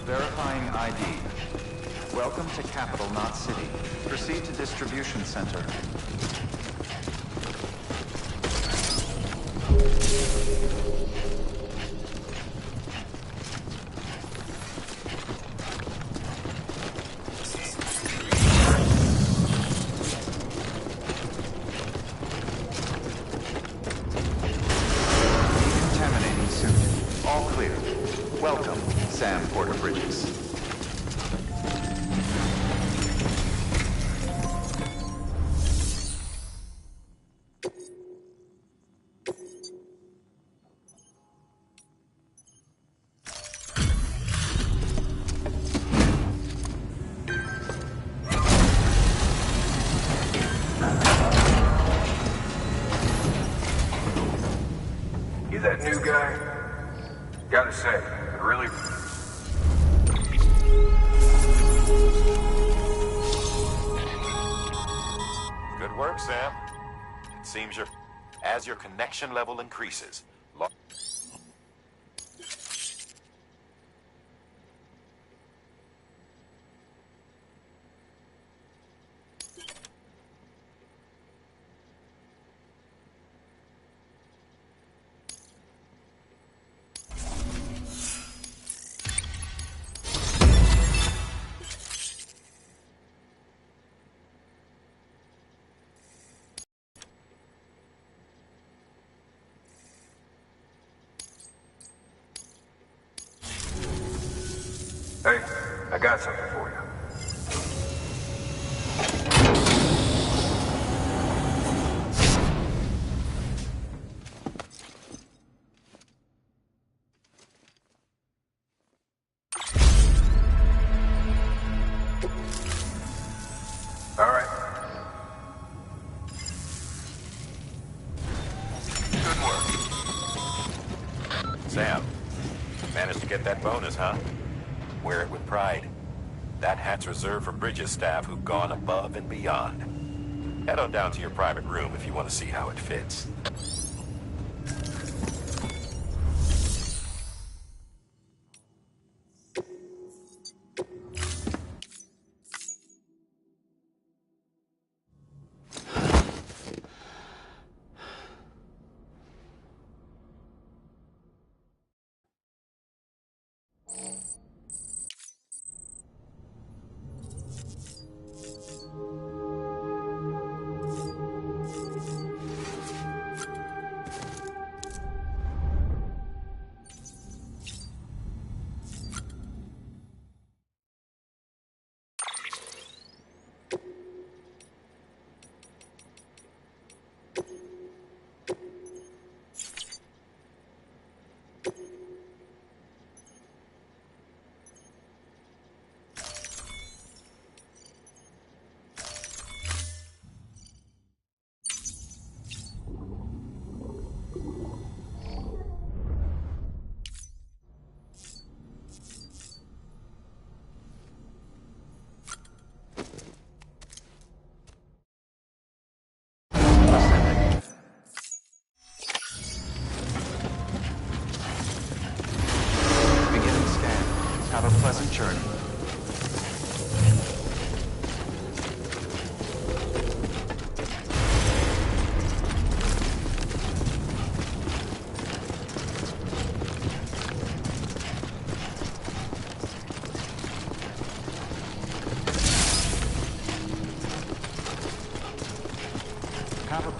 Verifying ID. Welcome to Capital, not City. Proceed to Distribution Center. Decontaminating suit. All clear. Welcome, Sam Porter Bridges. You that new guy? Gotta say, I really... Good work, Sam. It seems as your connection level increases, Hey, I got something for you. All right. good work. Sam, managed to get that bonus, huh? Wear it with pride. That hat's reserved for Bridges staff who've gone above and beyond. Head on down to your private room if you want to see how it fits.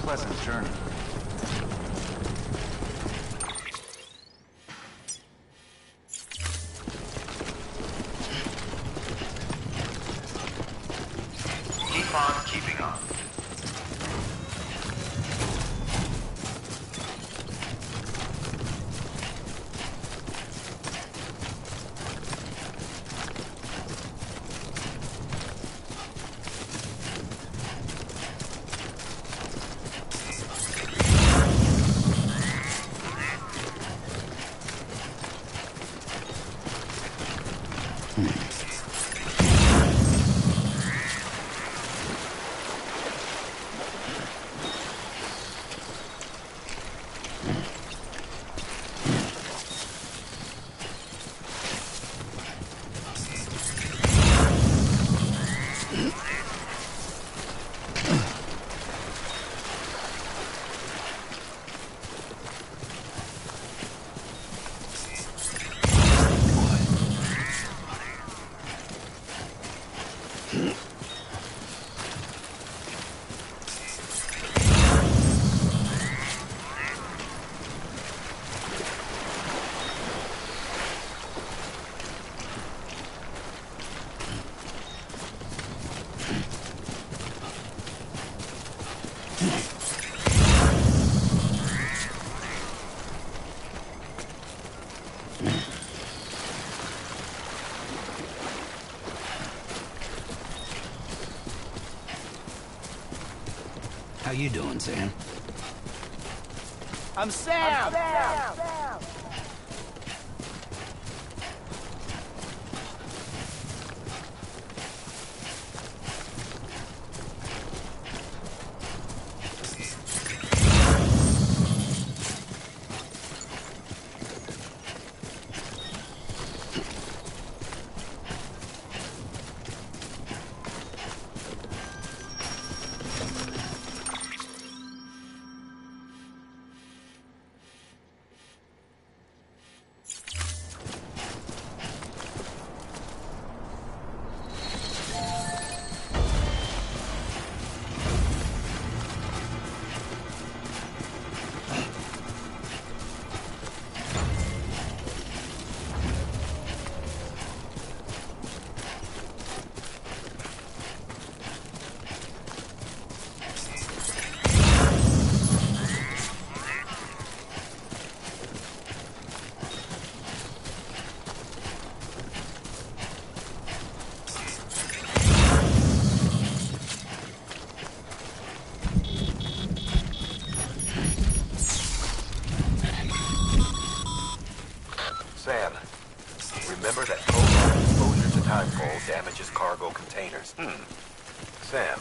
pleasant journey. Keep on keeping on. How you doing, Sam? I'm Sam! Sam, remember that prolonged exposure to timefall damages cargo containers? Sam,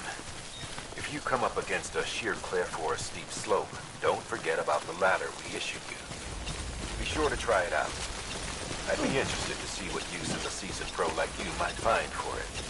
if you come up against a sheer cliff or a steep slope, don't forget about the ladder we issued you. Be sure to try it out. I'd be interested to see what use a seasoned pro like you might find for it.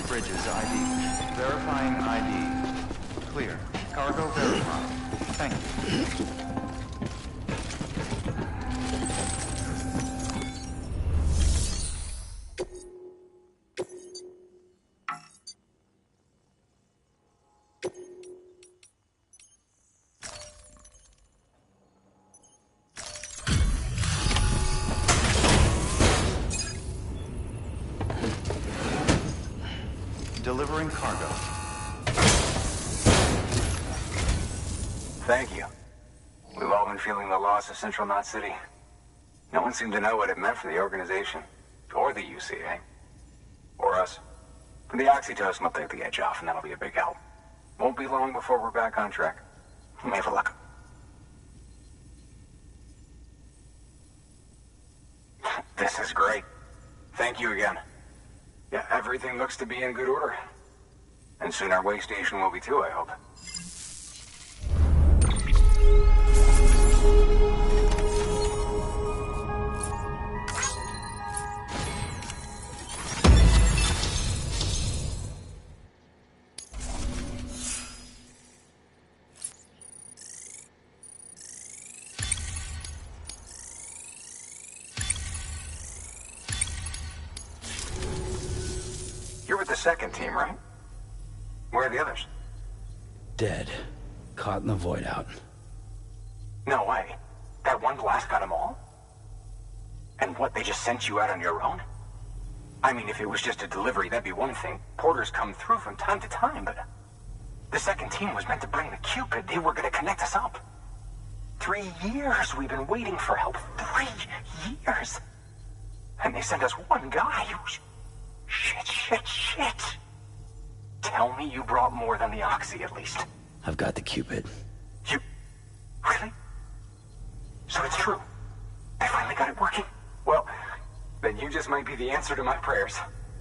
Bridges ID. Verifying ID. Clear. Cargo verified. Thank you. Delivering cargo. Thank you. We've all been feeling the loss of Central Knot City. No one seemed to know what it meant for the organization, or the UCA, or us. But the oxytocin will take the edge off, and that'll be a big help. Won't be long before we're back on track. We may have luck. This is great. Thank you again. Yeah, everything looks to be in good order. And soon our way station will be too, I hope. You're with the second team, right? Where are the others? Dead. Caught in the void out. No way. That one blast got them all? And what, they just sent you out on your own? I mean, if it was just a delivery, that'd be one thing. Porters come through from time to time, but... The second team was meant to bring the Cupid. They were gonna connect us up. 3 years we've been waiting for help. 3 years! And they sent us one guy who's... Shit. Tell me you brought more than the Oxy, at least. I've got the Cupid. You... Really? So it's true. They finally got it working. Well, then you just might be the answer to my prayers.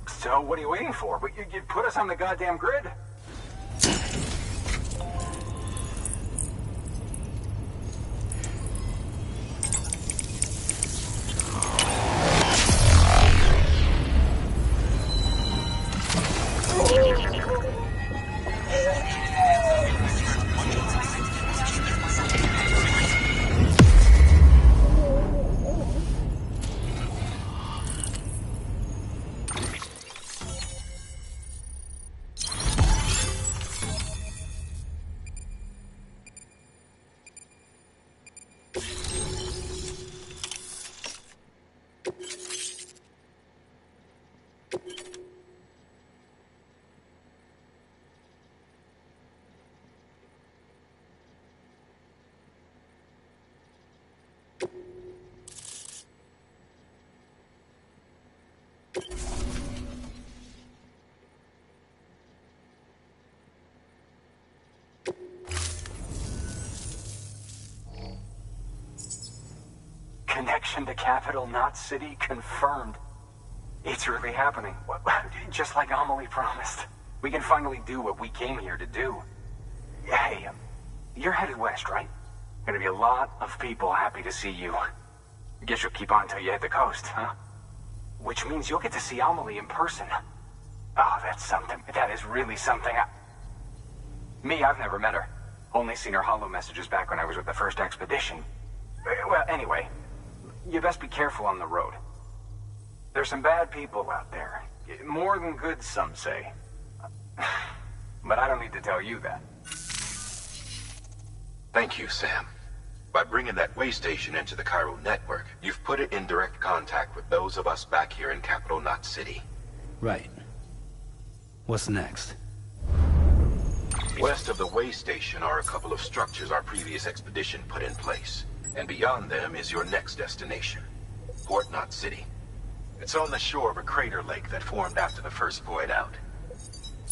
So what are you waiting for? You put us on the goddamn grid. Connection to Capital Knot City confirmed. It's really happening. Just like Amelie promised. We can finally do what we came here to do. Hey, you're headed west, right? Gonna be a lot of people happy to see you. Guess you'll keep on till you hit the coast, huh? Which means you'll get to see Amelie in person. Oh, that's something. That is really something. Me, I've never met her. Only seen her holo messages back when I was with the first expedition. Well, anyway, you best be careful on the road. There's some bad people out there. More than good, some say. But I don't need to tell you that. Thank you, Sam. By bringing that way station into the Cairo network, you've put it in direct contact with those of us back here in Capital Knot City. Right. What's next? West of the way station are a couple of structures our previous expedition put in place. And beyond them is your next destination, Port Knot City. It's on the shore of a crater lake that formed after the first void out.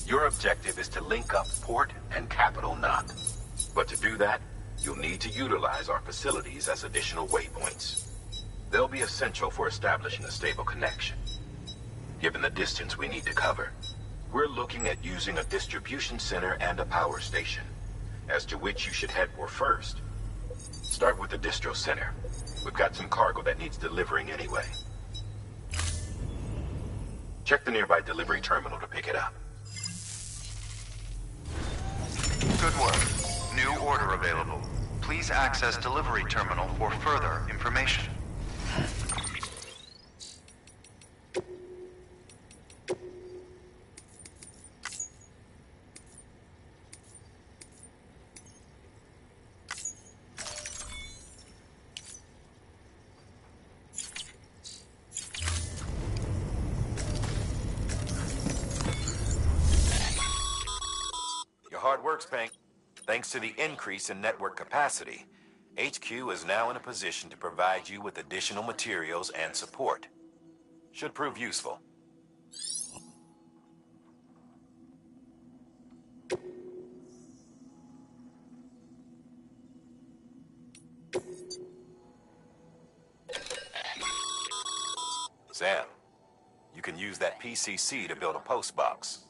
Your objective is to link up Port and Capital Knot. But to do that, you'll need to utilize our facilities as additional waypoints. They'll be essential for establishing a stable connection. Given the distance we need to cover, we're looking at using a distribution center and a power station, as to which you should head for first. Start with the distro center. We've got some cargo that needs delivering anyway. Check the nearby delivery terminal to pick it up. Good work. New order available. Please access delivery terminal for further information. Hard work, Spank. Thanks to the increase in network capacity, HQ is now in a position to provide you with additional materials and support. Should prove useful. Sam, you can use that PCC to build a post box.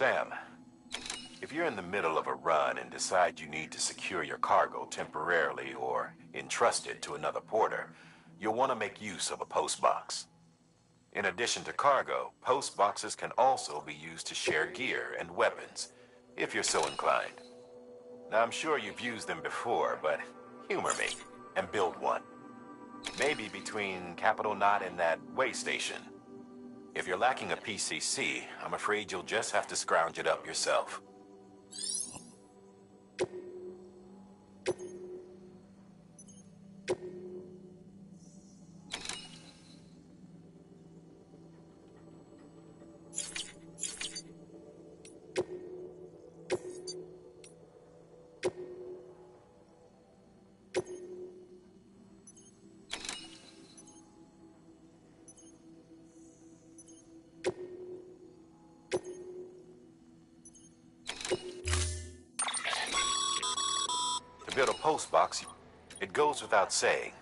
Sam, if you're in the middle of a run and decide you need to secure your cargo temporarily or entrust it to another porter, you'll want to make use of a post box. In addition to cargo, post boxes can also be used to share gear and weapons, if you're so inclined. Now, I'm sure you've used them before, but humor me and build one. Maybe between Capital Knot and that way station. If you're lacking a PCC, I'm afraid you'll just have to scrounge it up yourself. To build a post box, it goes without saying.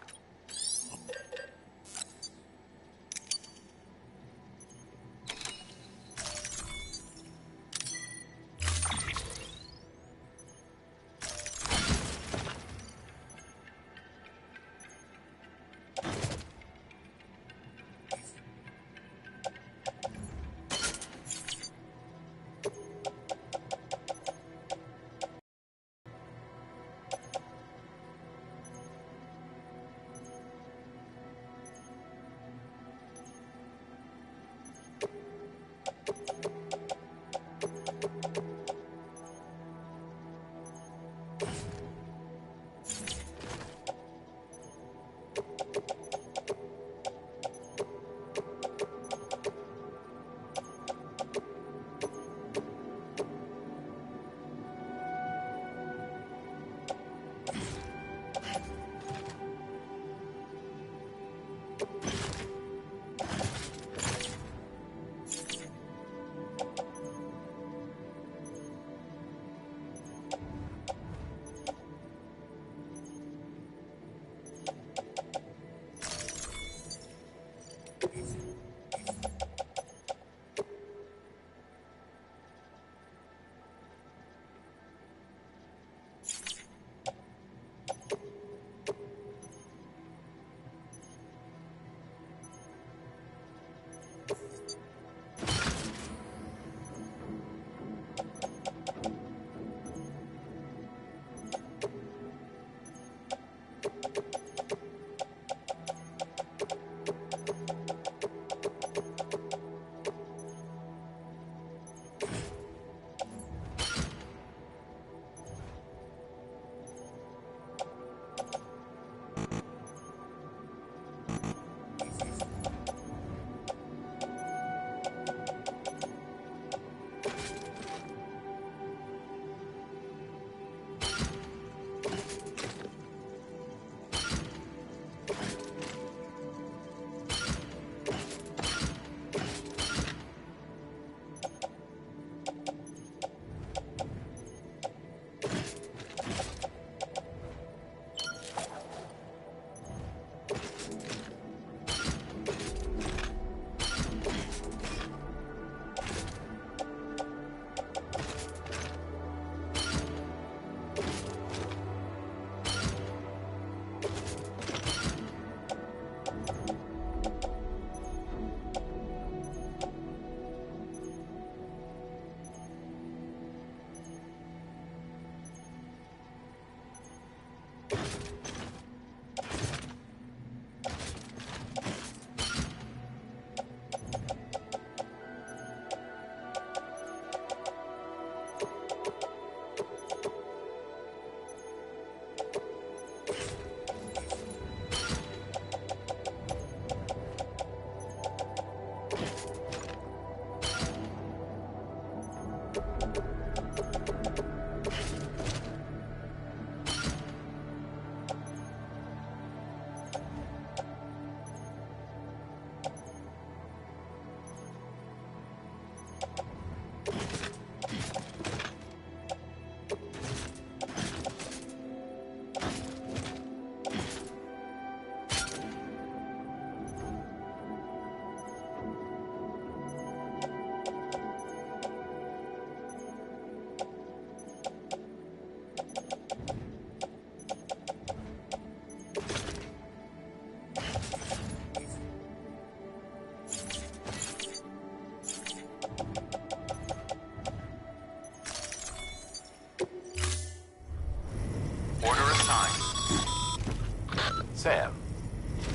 Sam,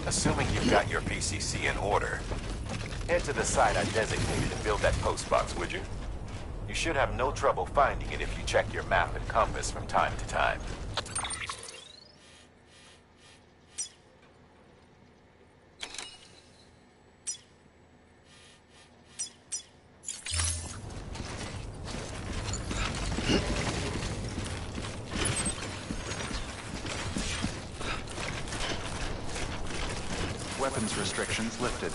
assuming you've got your PCC in order, head to the site I designated and build that post box, would you? You should have no trouble finding it if you check your map and compass from time to time. Weapons restrictions lifted.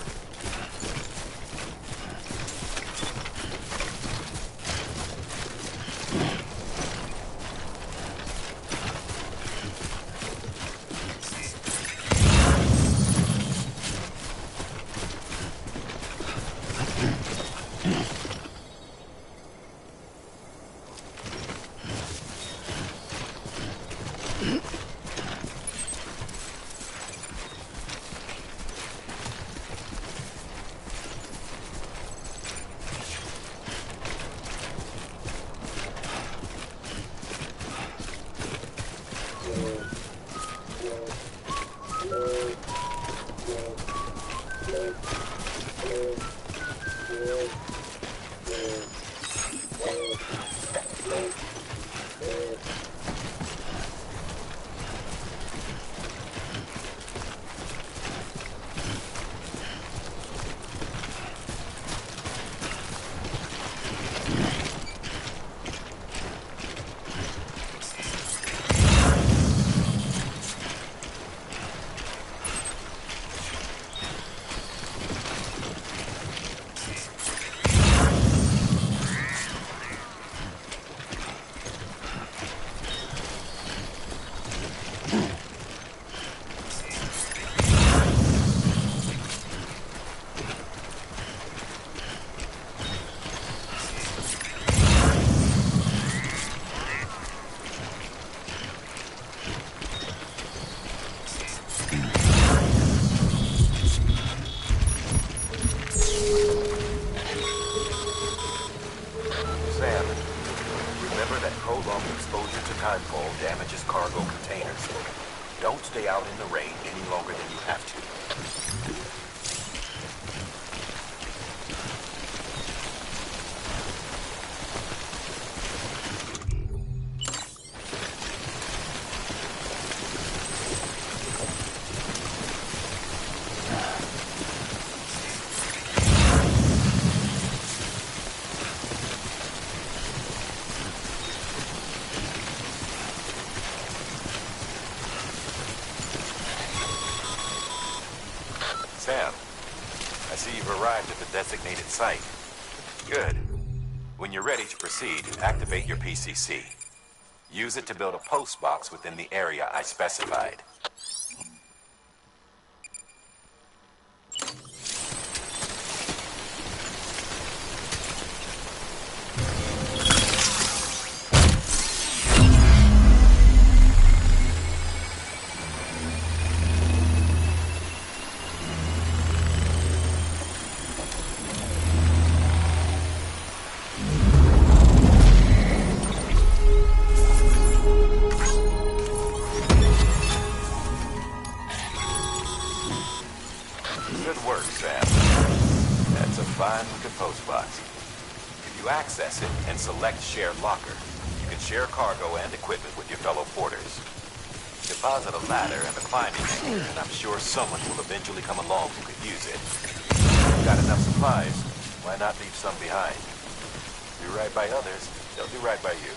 out in the rain any longer than you have to. Sam, I see you've arrived at the designated site. Good. When you're ready to proceed, activate your PCC. Use it to build a post box within the area I specified. Good work, Sam. That's a fine-looking post box. If you access it and select Share Locker, you can share cargo and equipment with your fellow porters. Deposit a ladder and a climbing anchor, and I'm sure someone will eventually come along who could use it. If you've got enough supplies, why not leave some behind? Do right by others, they'll do right by you.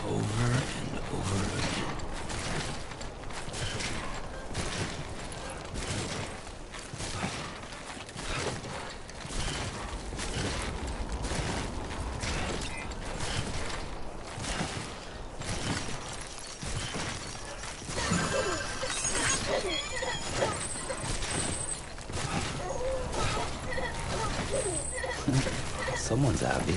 Over and over again. Someone's happy.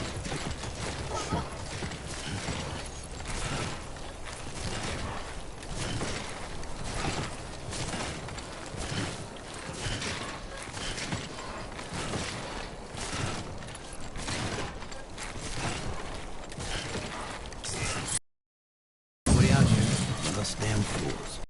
Nobody out here. Those damn fools.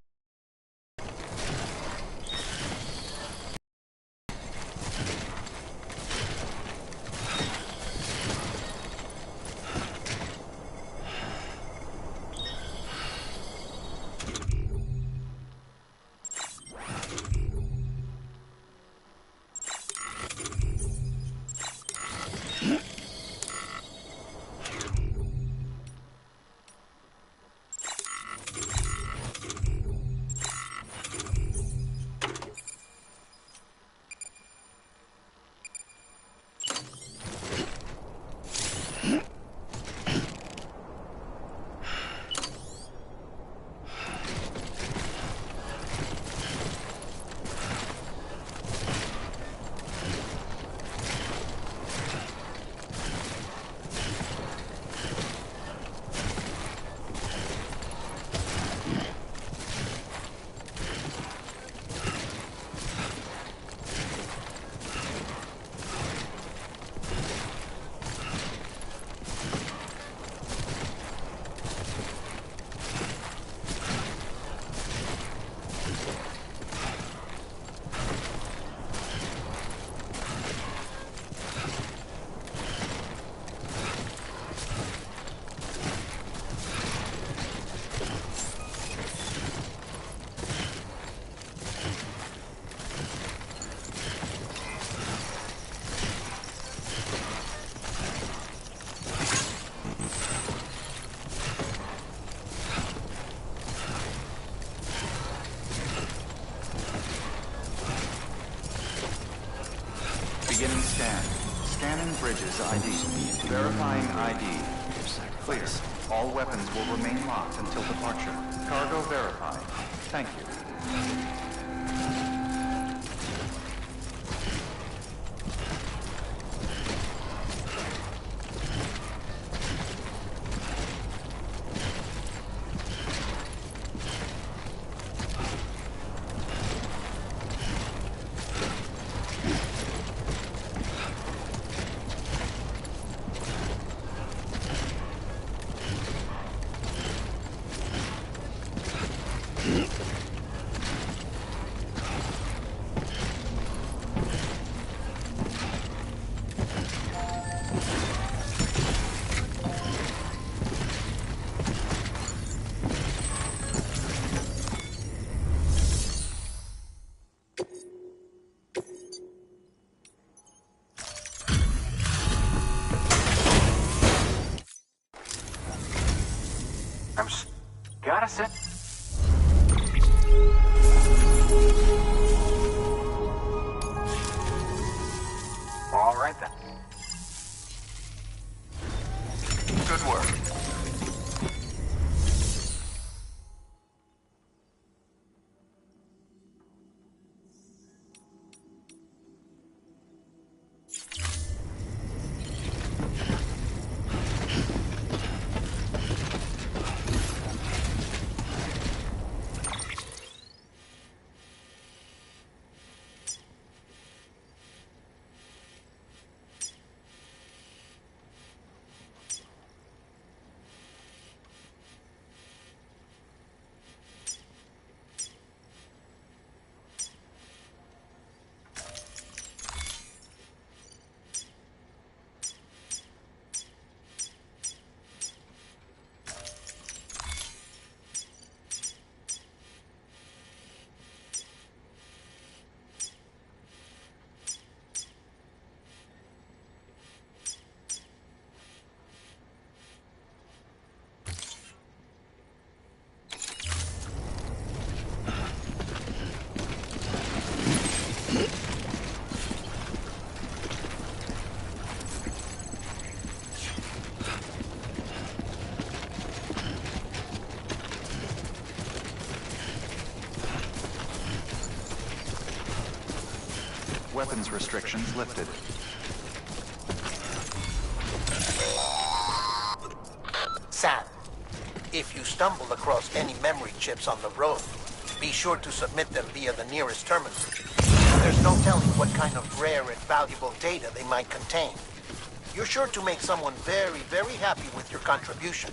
Beginning scan. Scanning bridges ID. Verifying ID. Clear. All weapons will remain locked until departure. Cargo verified. Thank you. Gotta sit. All right then. Good work. Weapons restrictions lifted. stumble across any memory chips on the road, be sure to submit them via the nearest terminal. There's no telling what kind of rare and valuable data they might contain. You're sure to make someone very, very happy with your contribution.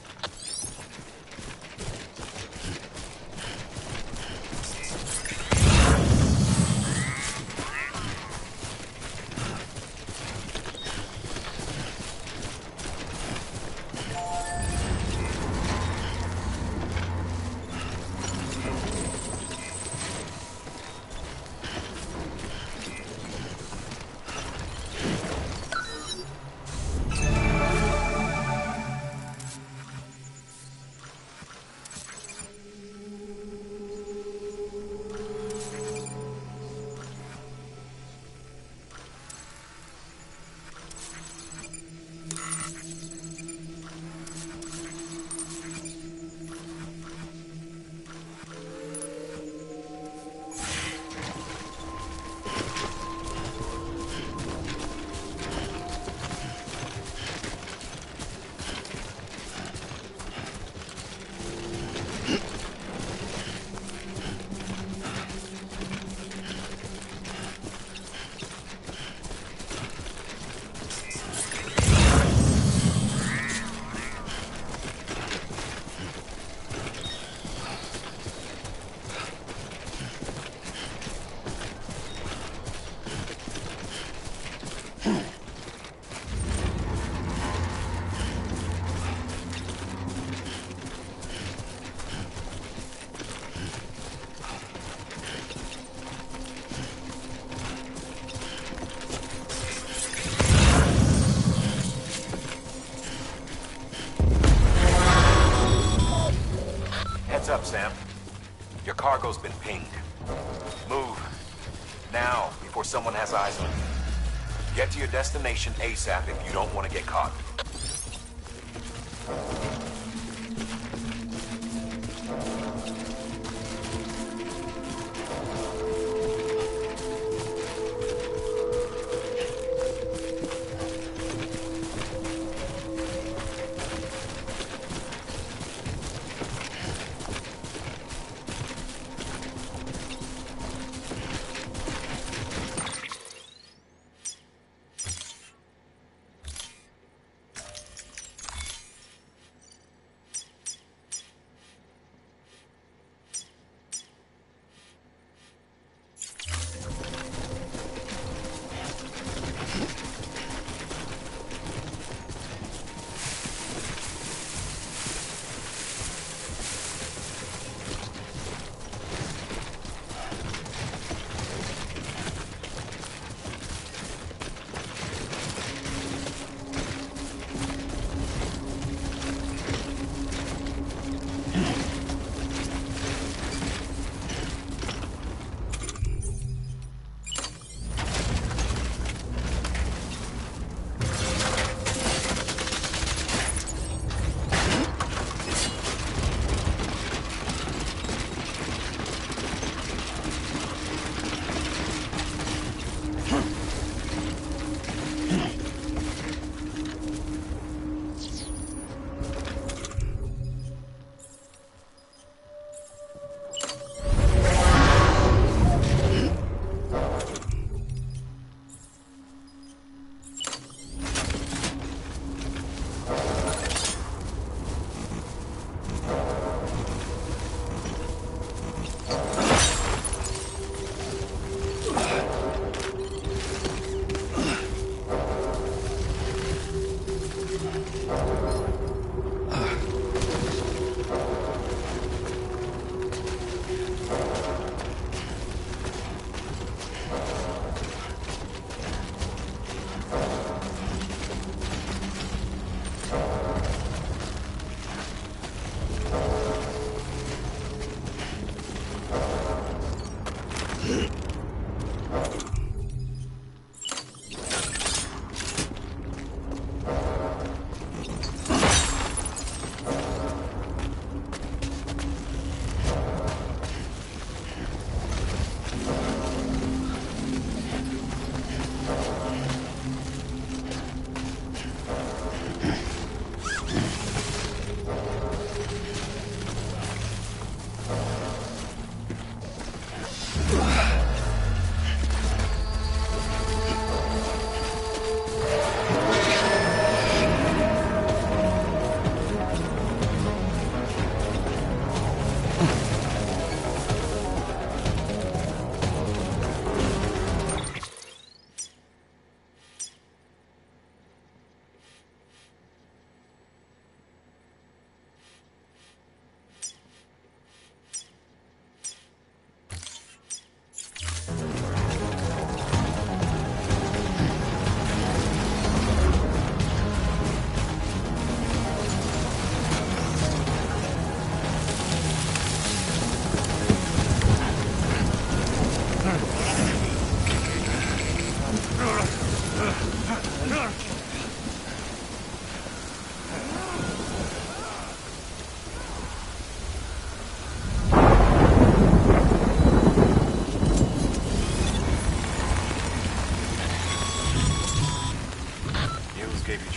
Heads up, Sam. Your cargo's been pinged. Move. Now, before someone has eyes on you. Get to your destination ASAP if you don't want to get caught.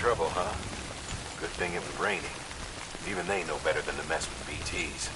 trouble, huh? Good thing it was raining. Even they know better than to mess with BTs.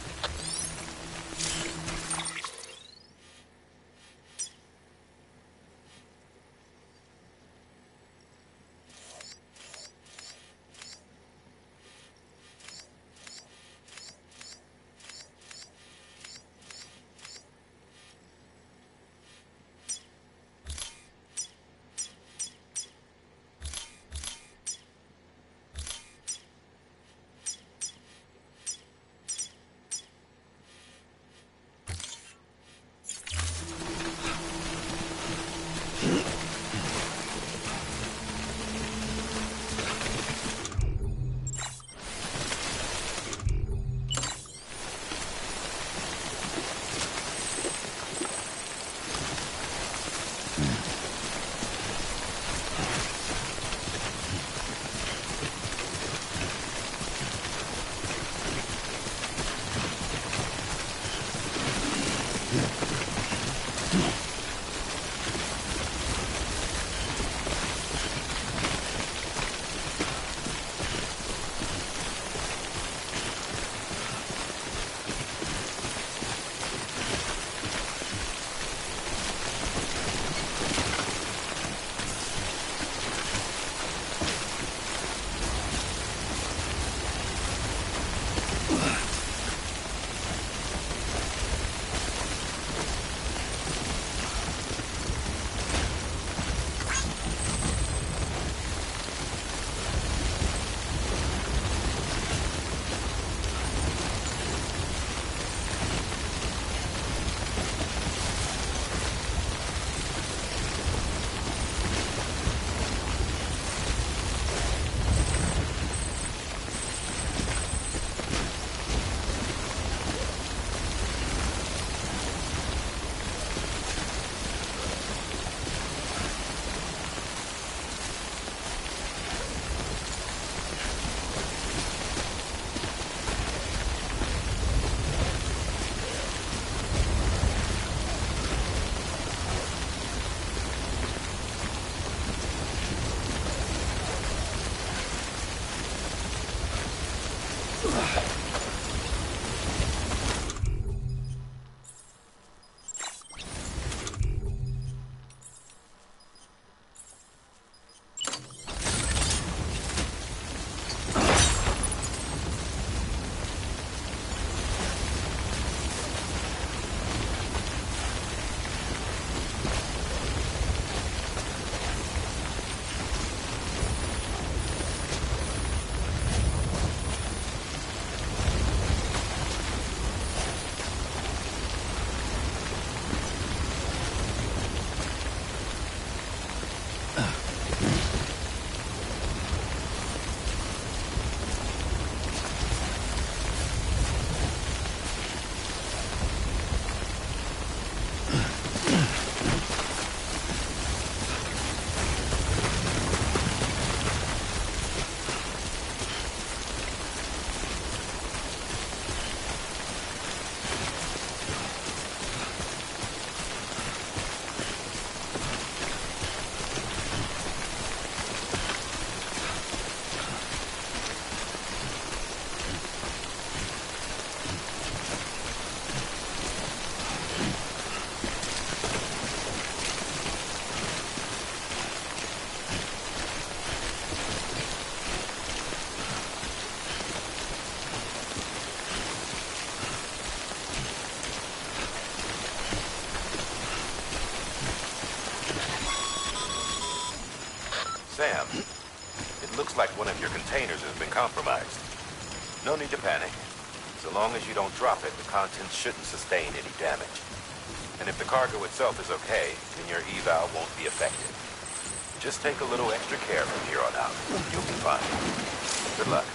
Sam, it looks like one of your containers has been compromised. No need to panic. So long as you don't drop it, the contents shouldn't sustain any damage. And if the cargo itself is okay, then your eval won't be affected. Just take a little extra care from here on out. You'll be fine. Good luck.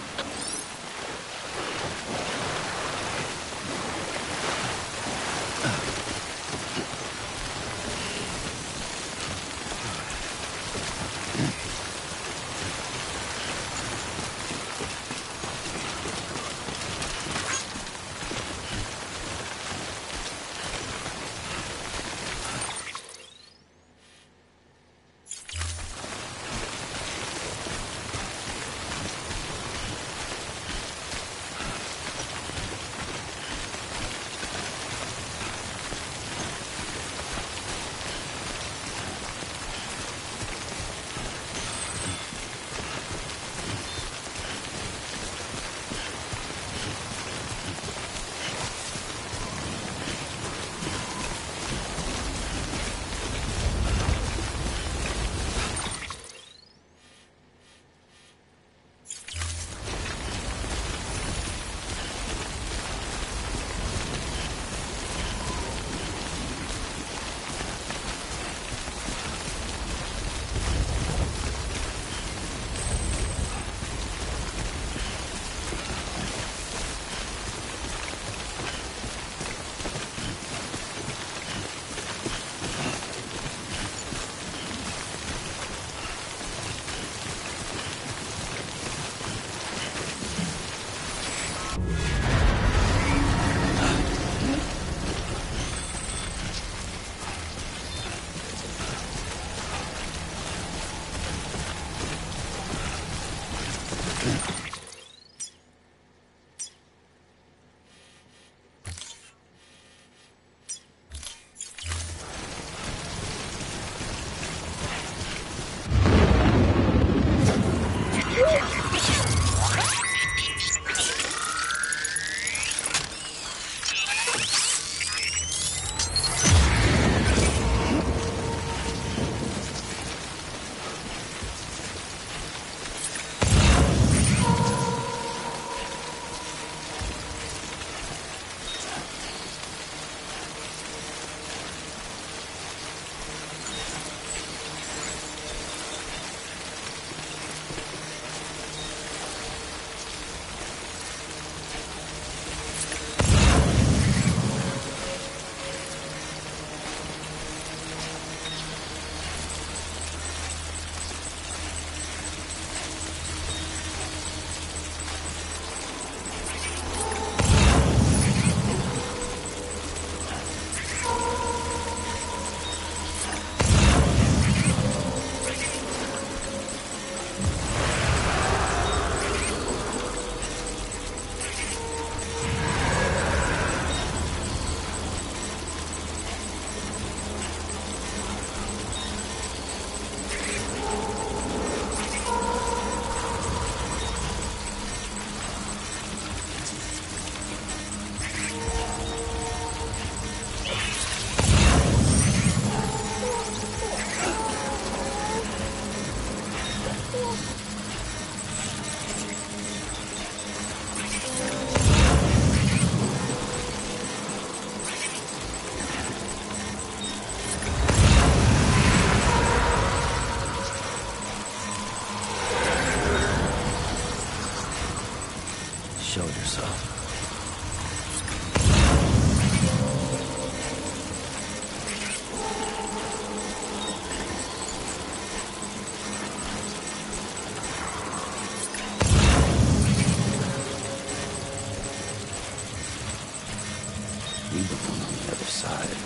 on the other side.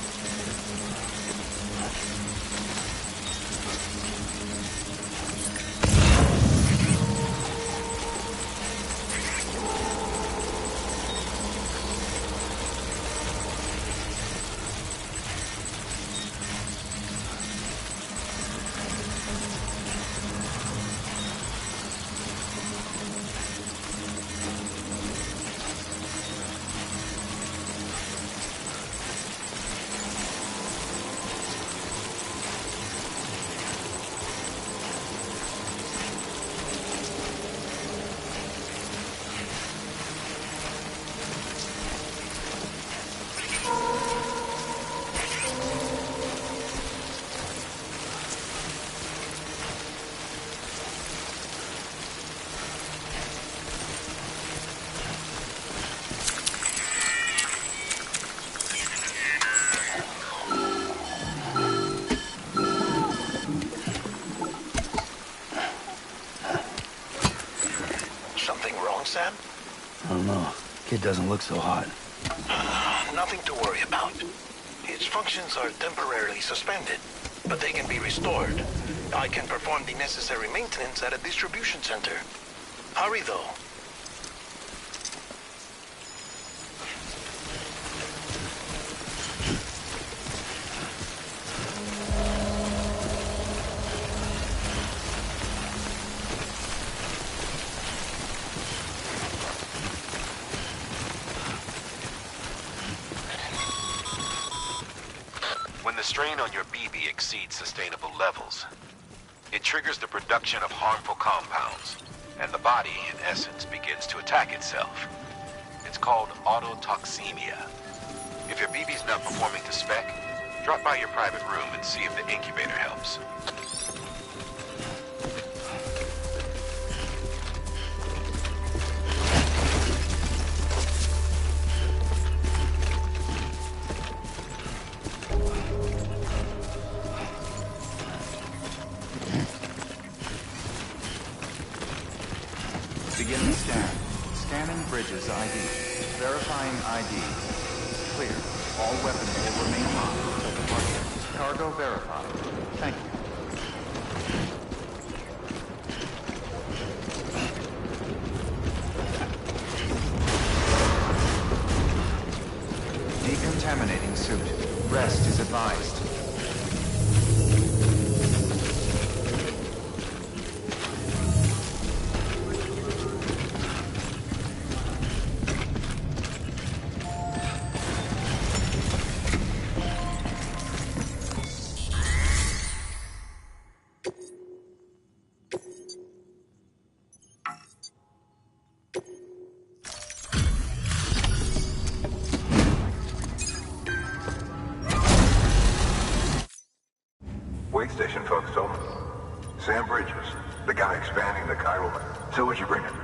Sam? I don't know. Kid doesn't look so hot. Nothing to worry about. Its functions are temporarily suspended, but they can be restored. I can perform the necessary maintenance at a distribution center. Hurry, though. When the strain on your BB exceeds sustainable levels, it triggers the production of harmful compounds, and the body, in essence, begins to attack itself. It's called autotoxemia. If your BB's not performing to spec, drop by your private room and see if the incubator helps. Begin the scan. Scanning Bridges ID. Verifying ID. Clear. All weapons will remain locked until departure. Cargo verified. Thank you. Decontaminating suit. Rest is advised. Wait station folks told me. Sam Bridges, the guy expanding the chiral. So what'd you bring him?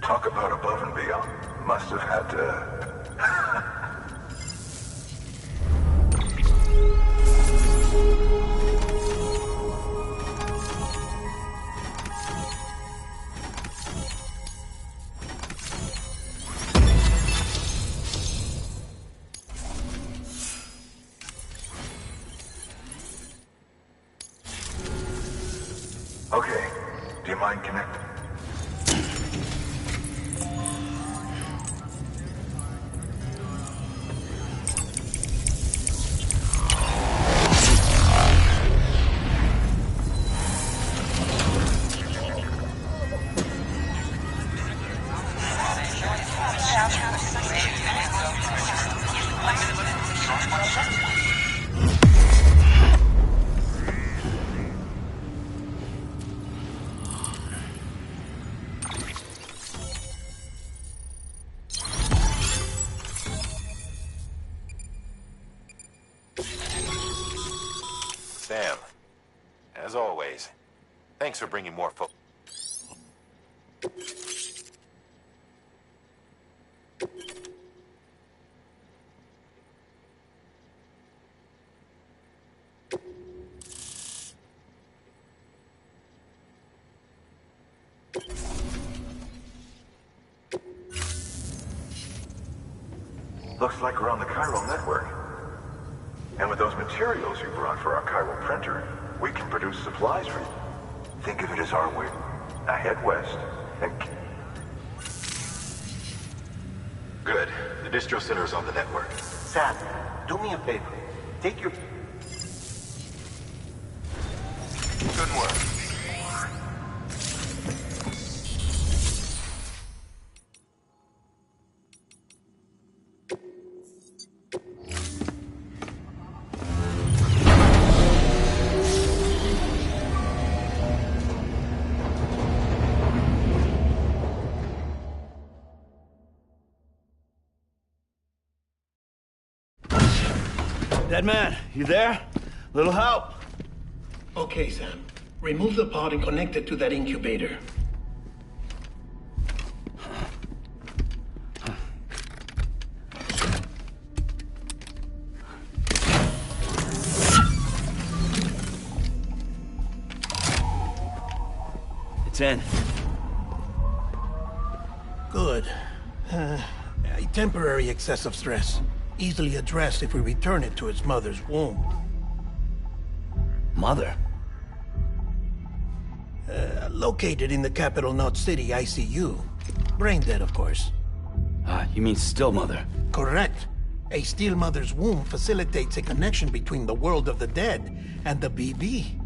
Talk about above and beyond. Must have had to... Okay, do you mind connecting? Sam, as always, thanks for bringing more folk. Looks like we're on the chiral network. And with those materials you brought for our chiral printer, we can produce supplies for you. Think of it as our way. Now head west and... Good. The distro center is on the network. Sam, do me a favor. Take your... Good work. Dead man, you there? Little help? Okay, Sam. Remove the pod and connect it to that incubator. It's in. Good. A temporary excessive stress. Easily addressed if we return it to its mother's womb. Mother? Located in the capital Knot City ICU. Brain dead, of course. You mean still mother? Correct. A still mother's womb facilitates a connection between the world of the dead and the BB.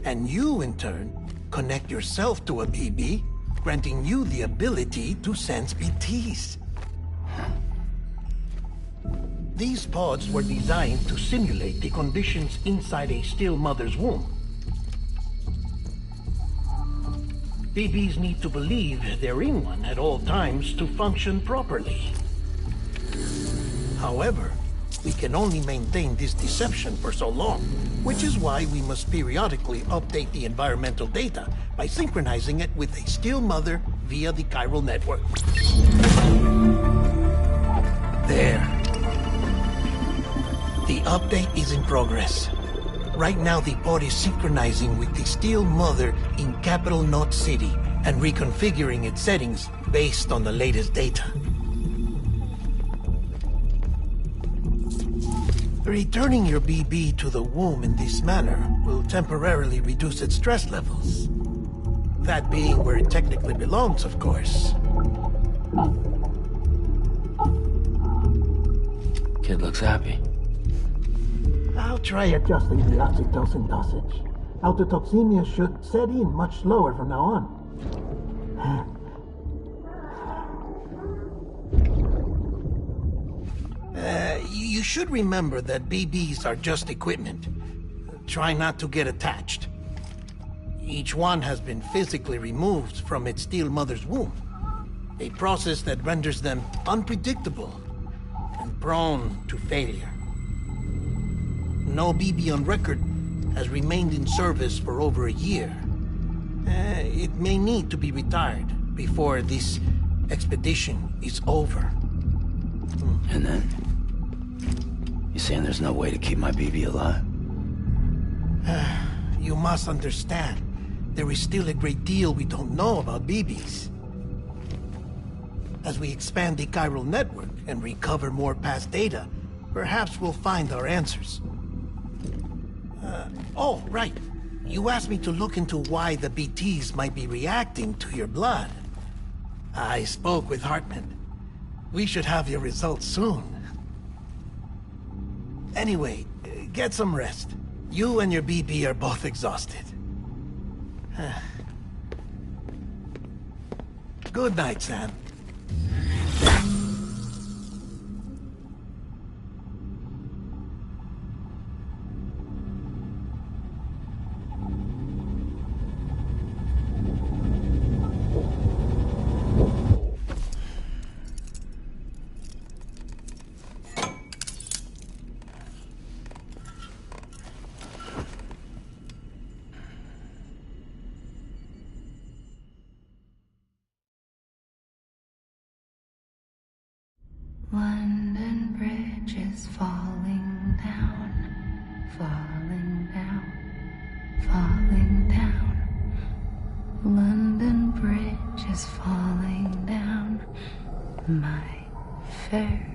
And you, in turn, connect yourself to a BB, granting you the ability to sense BTs. These pods were designed to simulate the conditions inside a still mother's womb. BBs need to believe they're in one at all times to function properly. However, we can only maintain this deception for so long, which is why we must periodically update the environmental data by synchronizing it with a still mother via the chiral network. There. The update is in progress. Right now, the pod is synchronizing with the still mother in capital Knot City and reconfiguring its settings based on the latest data. Returning your BB to the womb in this manner will temporarily reduce its stress levels. That being where it technically belongs, of course. Kid looks happy. I'll try adjusting the oxytocin dosage. Autotoxemia should set in much slower from now on. You should remember that BBs are just equipment. Try not to get attached. Each one has been physically removed from its still mother's womb. A process that renders them unpredictable and prone to failure. No BB on record has remained in service for over a year. It may need to be retired before this expedition is over. And then? You saying there's no way to keep my BB alive? You must understand, there is still a great deal we don't know about BBs. As we expand the chiral network and recover more past data, perhaps we'll find our answers. Oh, right. You asked me to look into why the BTs might be reacting to your blood. I spoke with Hartman. We should have your results soon. Anyway, get some rest. You and your BB are both exhausted. Good night, Sam. London Bridge is falling down, falling down, falling down. London Bridge is falling down, my fair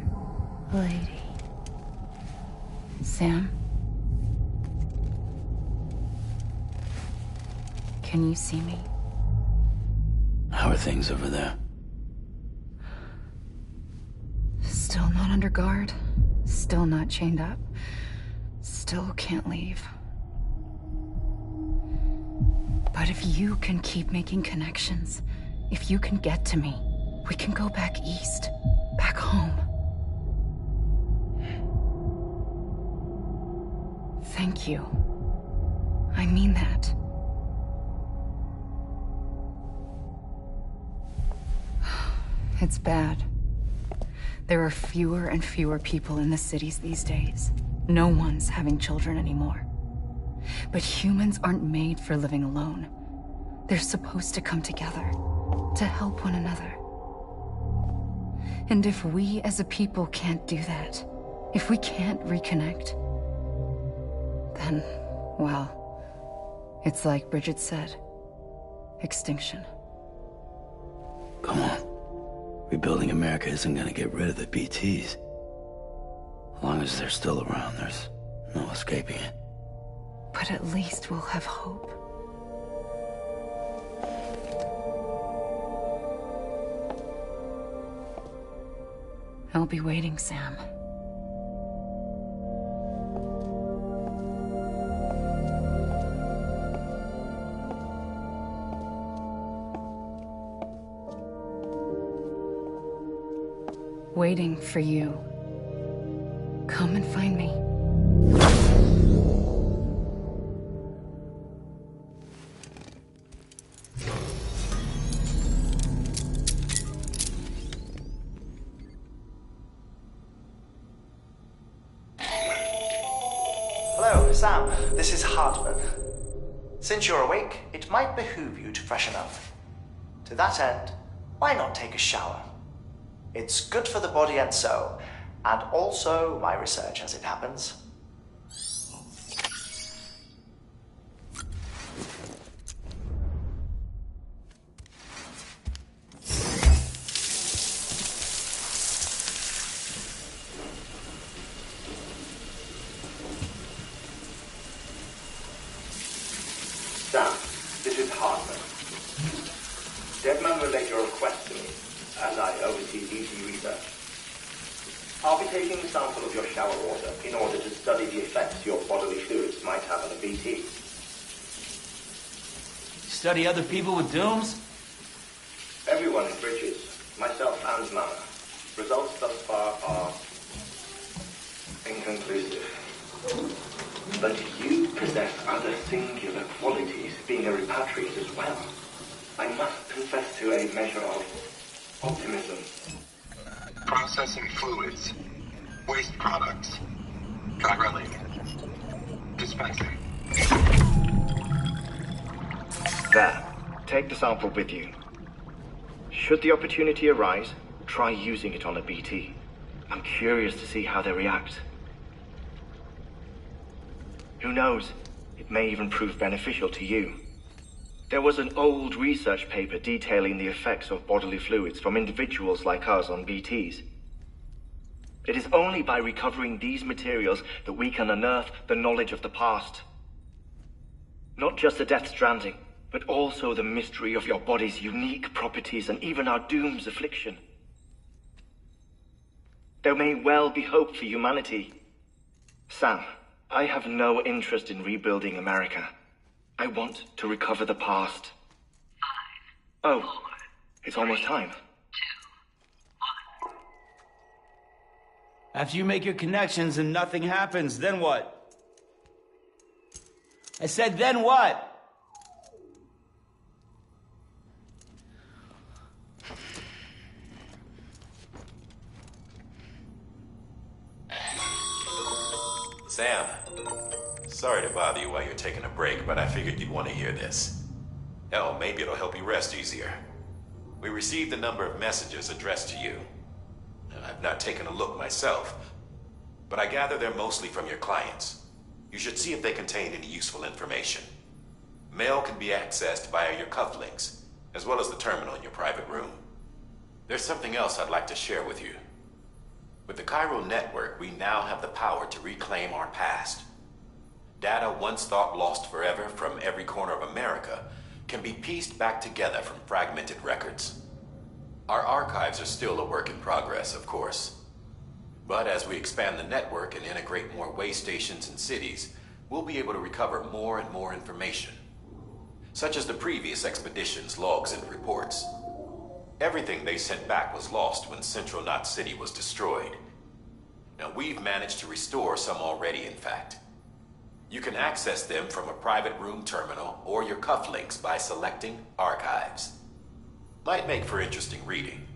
Sam? Can you see me? How are things over there? Still not under guard. Still not chained up. Still can't leave. But if you can keep making connections, if you can get to me, we can go back east. Back home. Thank you. I mean that. It's bad. There are fewer and fewer people in the cities these days. No one's having children anymore. But humans aren't made for living alone. They're supposed to come together, to help one another. And if we as a people can't do that, if we can't reconnect, then, well, it's like Bridget said, extinction. Come on. Rebuilding America isn't gonna get rid of the BTs. As long as they're still around, there's no escaping it. But at least we'll have hope. I'll be waiting, Sam. Waiting for you. Come and find me. Hello, Sam. This is Hartman. Since you're awake, it might behoove you to freshen up. To that end, why not take a shower? It's good for the body and soul, and also my research as it happens. Sam, this is Hartman. Deadman relayed your request to me, as I oversee BT research. I'll be taking a sample of your shower water in order to study the effects your bodily fluids might have on a BT. Study other people with dooms? Everyone in Bridges, myself and Mana. Results thus far are inconclusive. But you possess other singular qualities, being a repatriate as well. I must confess to a measure of optimism. Processing fluids. Waste products. Drilling. Dispensing. There. Take the sample with you. Should the opportunity arise, try using it on a BT. I'm curious to see how they react. Who knows? It may even prove beneficial to you. There was an old research paper detailing the effects of bodily fluids from individuals like us on BTs. It is only by recovering these materials that we can unearth the knowledge of the past. Not just the Death Stranding, but also the mystery of your body's unique properties and even our doom's affliction. There may well be hope for humanity. Sam, I have no interest in rebuilding America. I want to recover the past. 5, 4, it's almost time. 2, 1. After you make your connections and nothing happens, then what? I said, then what? Sam, sorry to bother you while you're taking a break, but I figured you'd want to hear this. Hell, maybe it'll help you rest easier. We received a number of messages addressed to you. I've not taken a look myself, but I gather they're mostly from your clients. You should see if they contain any useful information. Mail can be accessed via your cufflinks, as well as the terminal in your private room. There's something else I'd like to share with you. With the Chiral network, we now have the power to reclaim our past. Data once thought lost forever from every corner of America can be pieced back together from fragmented records. Our archives are still a work in progress, of course. But as we expand the network and integrate more way stations and cities, we'll be able to recover more and more information, such as the previous expedition's logs and reports. Everything they sent back was lost when Central Knot City was destroyed. Now, we've managed to restore some already, in fact. You can access them from a private room terminal or your cufflinks by selecting Archives. Might make for interesting reading.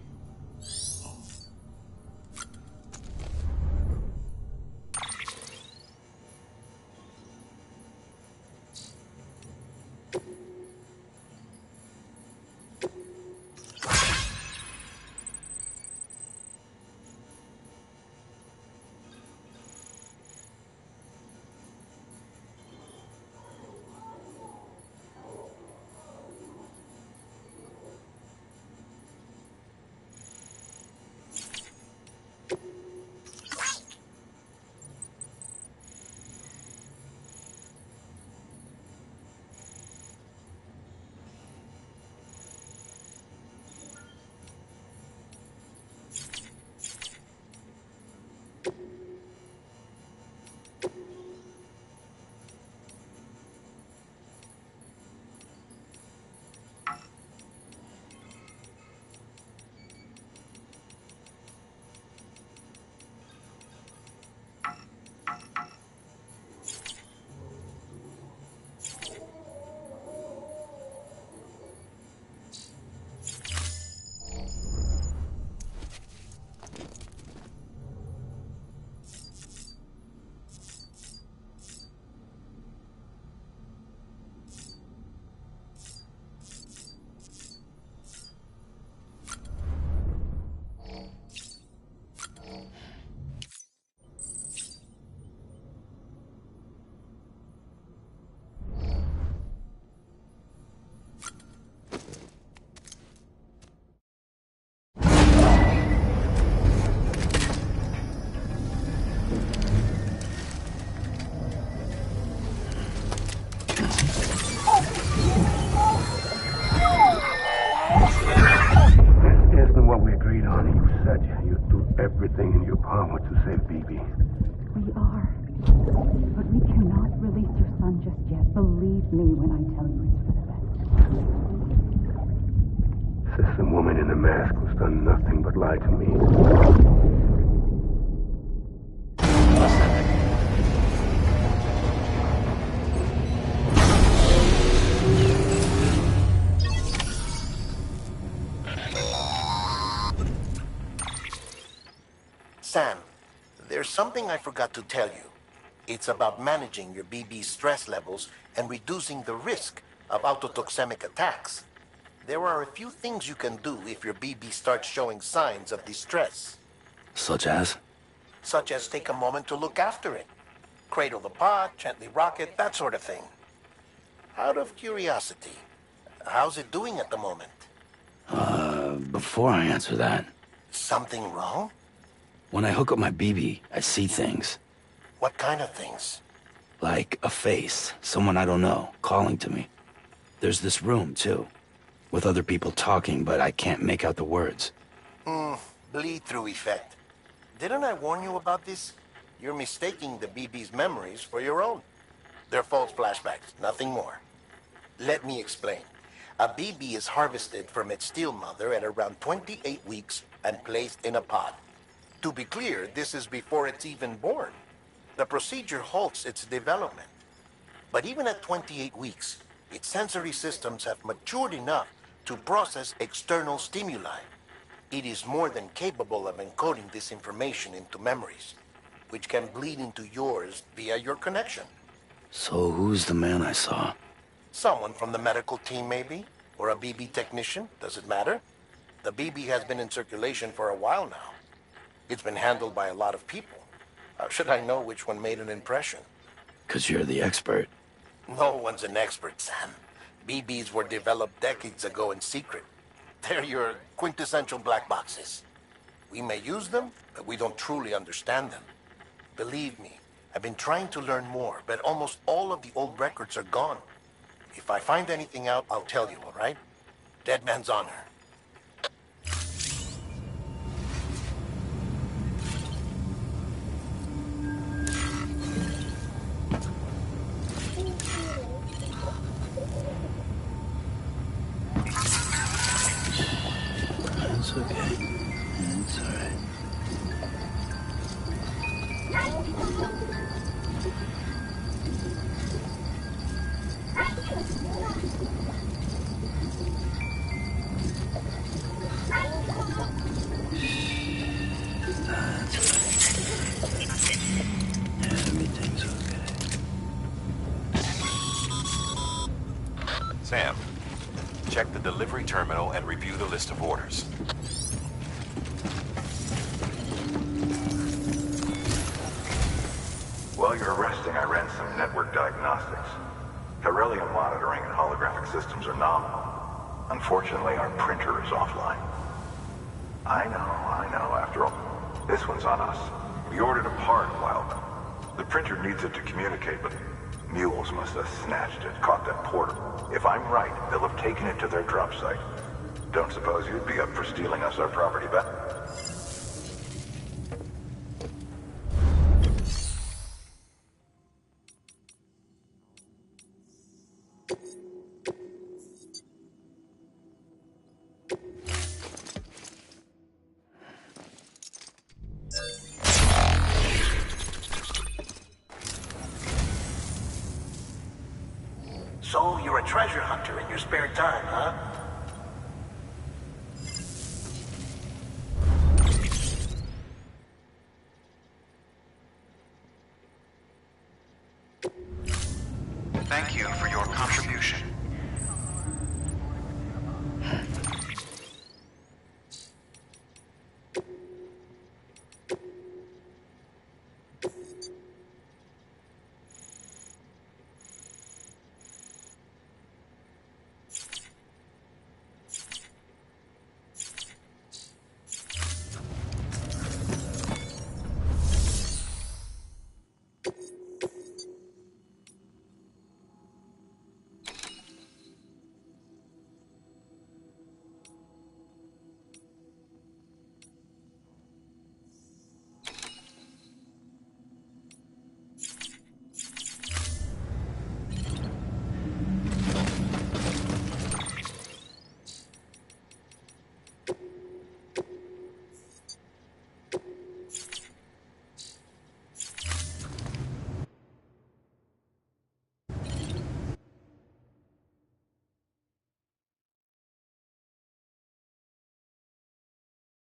Everything in your power to save BB. We are. But we cannot release your son just yet. Believe me when I tell you it's for the best. Says some woman in a mask who's done nothing but lie to me. Sam, there's something I forgot to tell you. It's about managing your BB stress levels and reducing the risk of autotoxemic attacks. There are a few things you can do if your BB starts showing signs of distress. Such as? Such as take a moment to look after it. Cradle the pot, gently rock it, that sort of thing. Out of curiosity, how's it doing at the moment? Before I answer that... Something wrong? When I hook up my BB, I see things. What kind of things? Like a face, someone I don't know, calling to me. There's this room, too, with other people talking, but I can't make out the words. Bleed-through effect. Didn't I warn you about this? You're mistaking the BB's memories for your own. They're false flashbacks, nothing more. Let me explain. A BB is harvested from its steel mother at around 28 weeks and placed in a pod. To be clear, this is before it's even born. The procedure halts its development. But even at 28 weeks, its sensory systems have matured enough to process external stimuli. It is more than capable of encoding this information into memories, which can bleed into yours via your connection. So who's the man I saw? Someone from the medical team, maybe? Or a BB technician? Does it matter? The BB has been in circulation for a while now. It's been handled by a lot of people. How should I know which one made an impression? 'Cause you're the expert. No one's an expert, Sam. BBs were developed decades ago in secret. They're your quintessential black boxes. We may use them, but we don't truly understand them. Believe me, I've been trying to learn more, but almost all of the old records are gone. If I find anything out, I'll tell you, all right? Dead man's honor. It's okay. It's all right. Everything's okay. Sam, check the delivery terminal and review the list of orders. While you're resting, I ran some network diagnostics. Beryllium monitoring and holographic systems are nominal. Unfortunately, our printer is offline. I know, after all. This one's on us. We ordered a part a while back. The printer needs it to communicate, but mules must have snatched it, caught that porter. If I'm right, they'll have taken it to their drop site. Don't suppose you'd be up for stealing us our property back? So, you're a treasure hunter in your spare time, huh? Thank you for your contribution.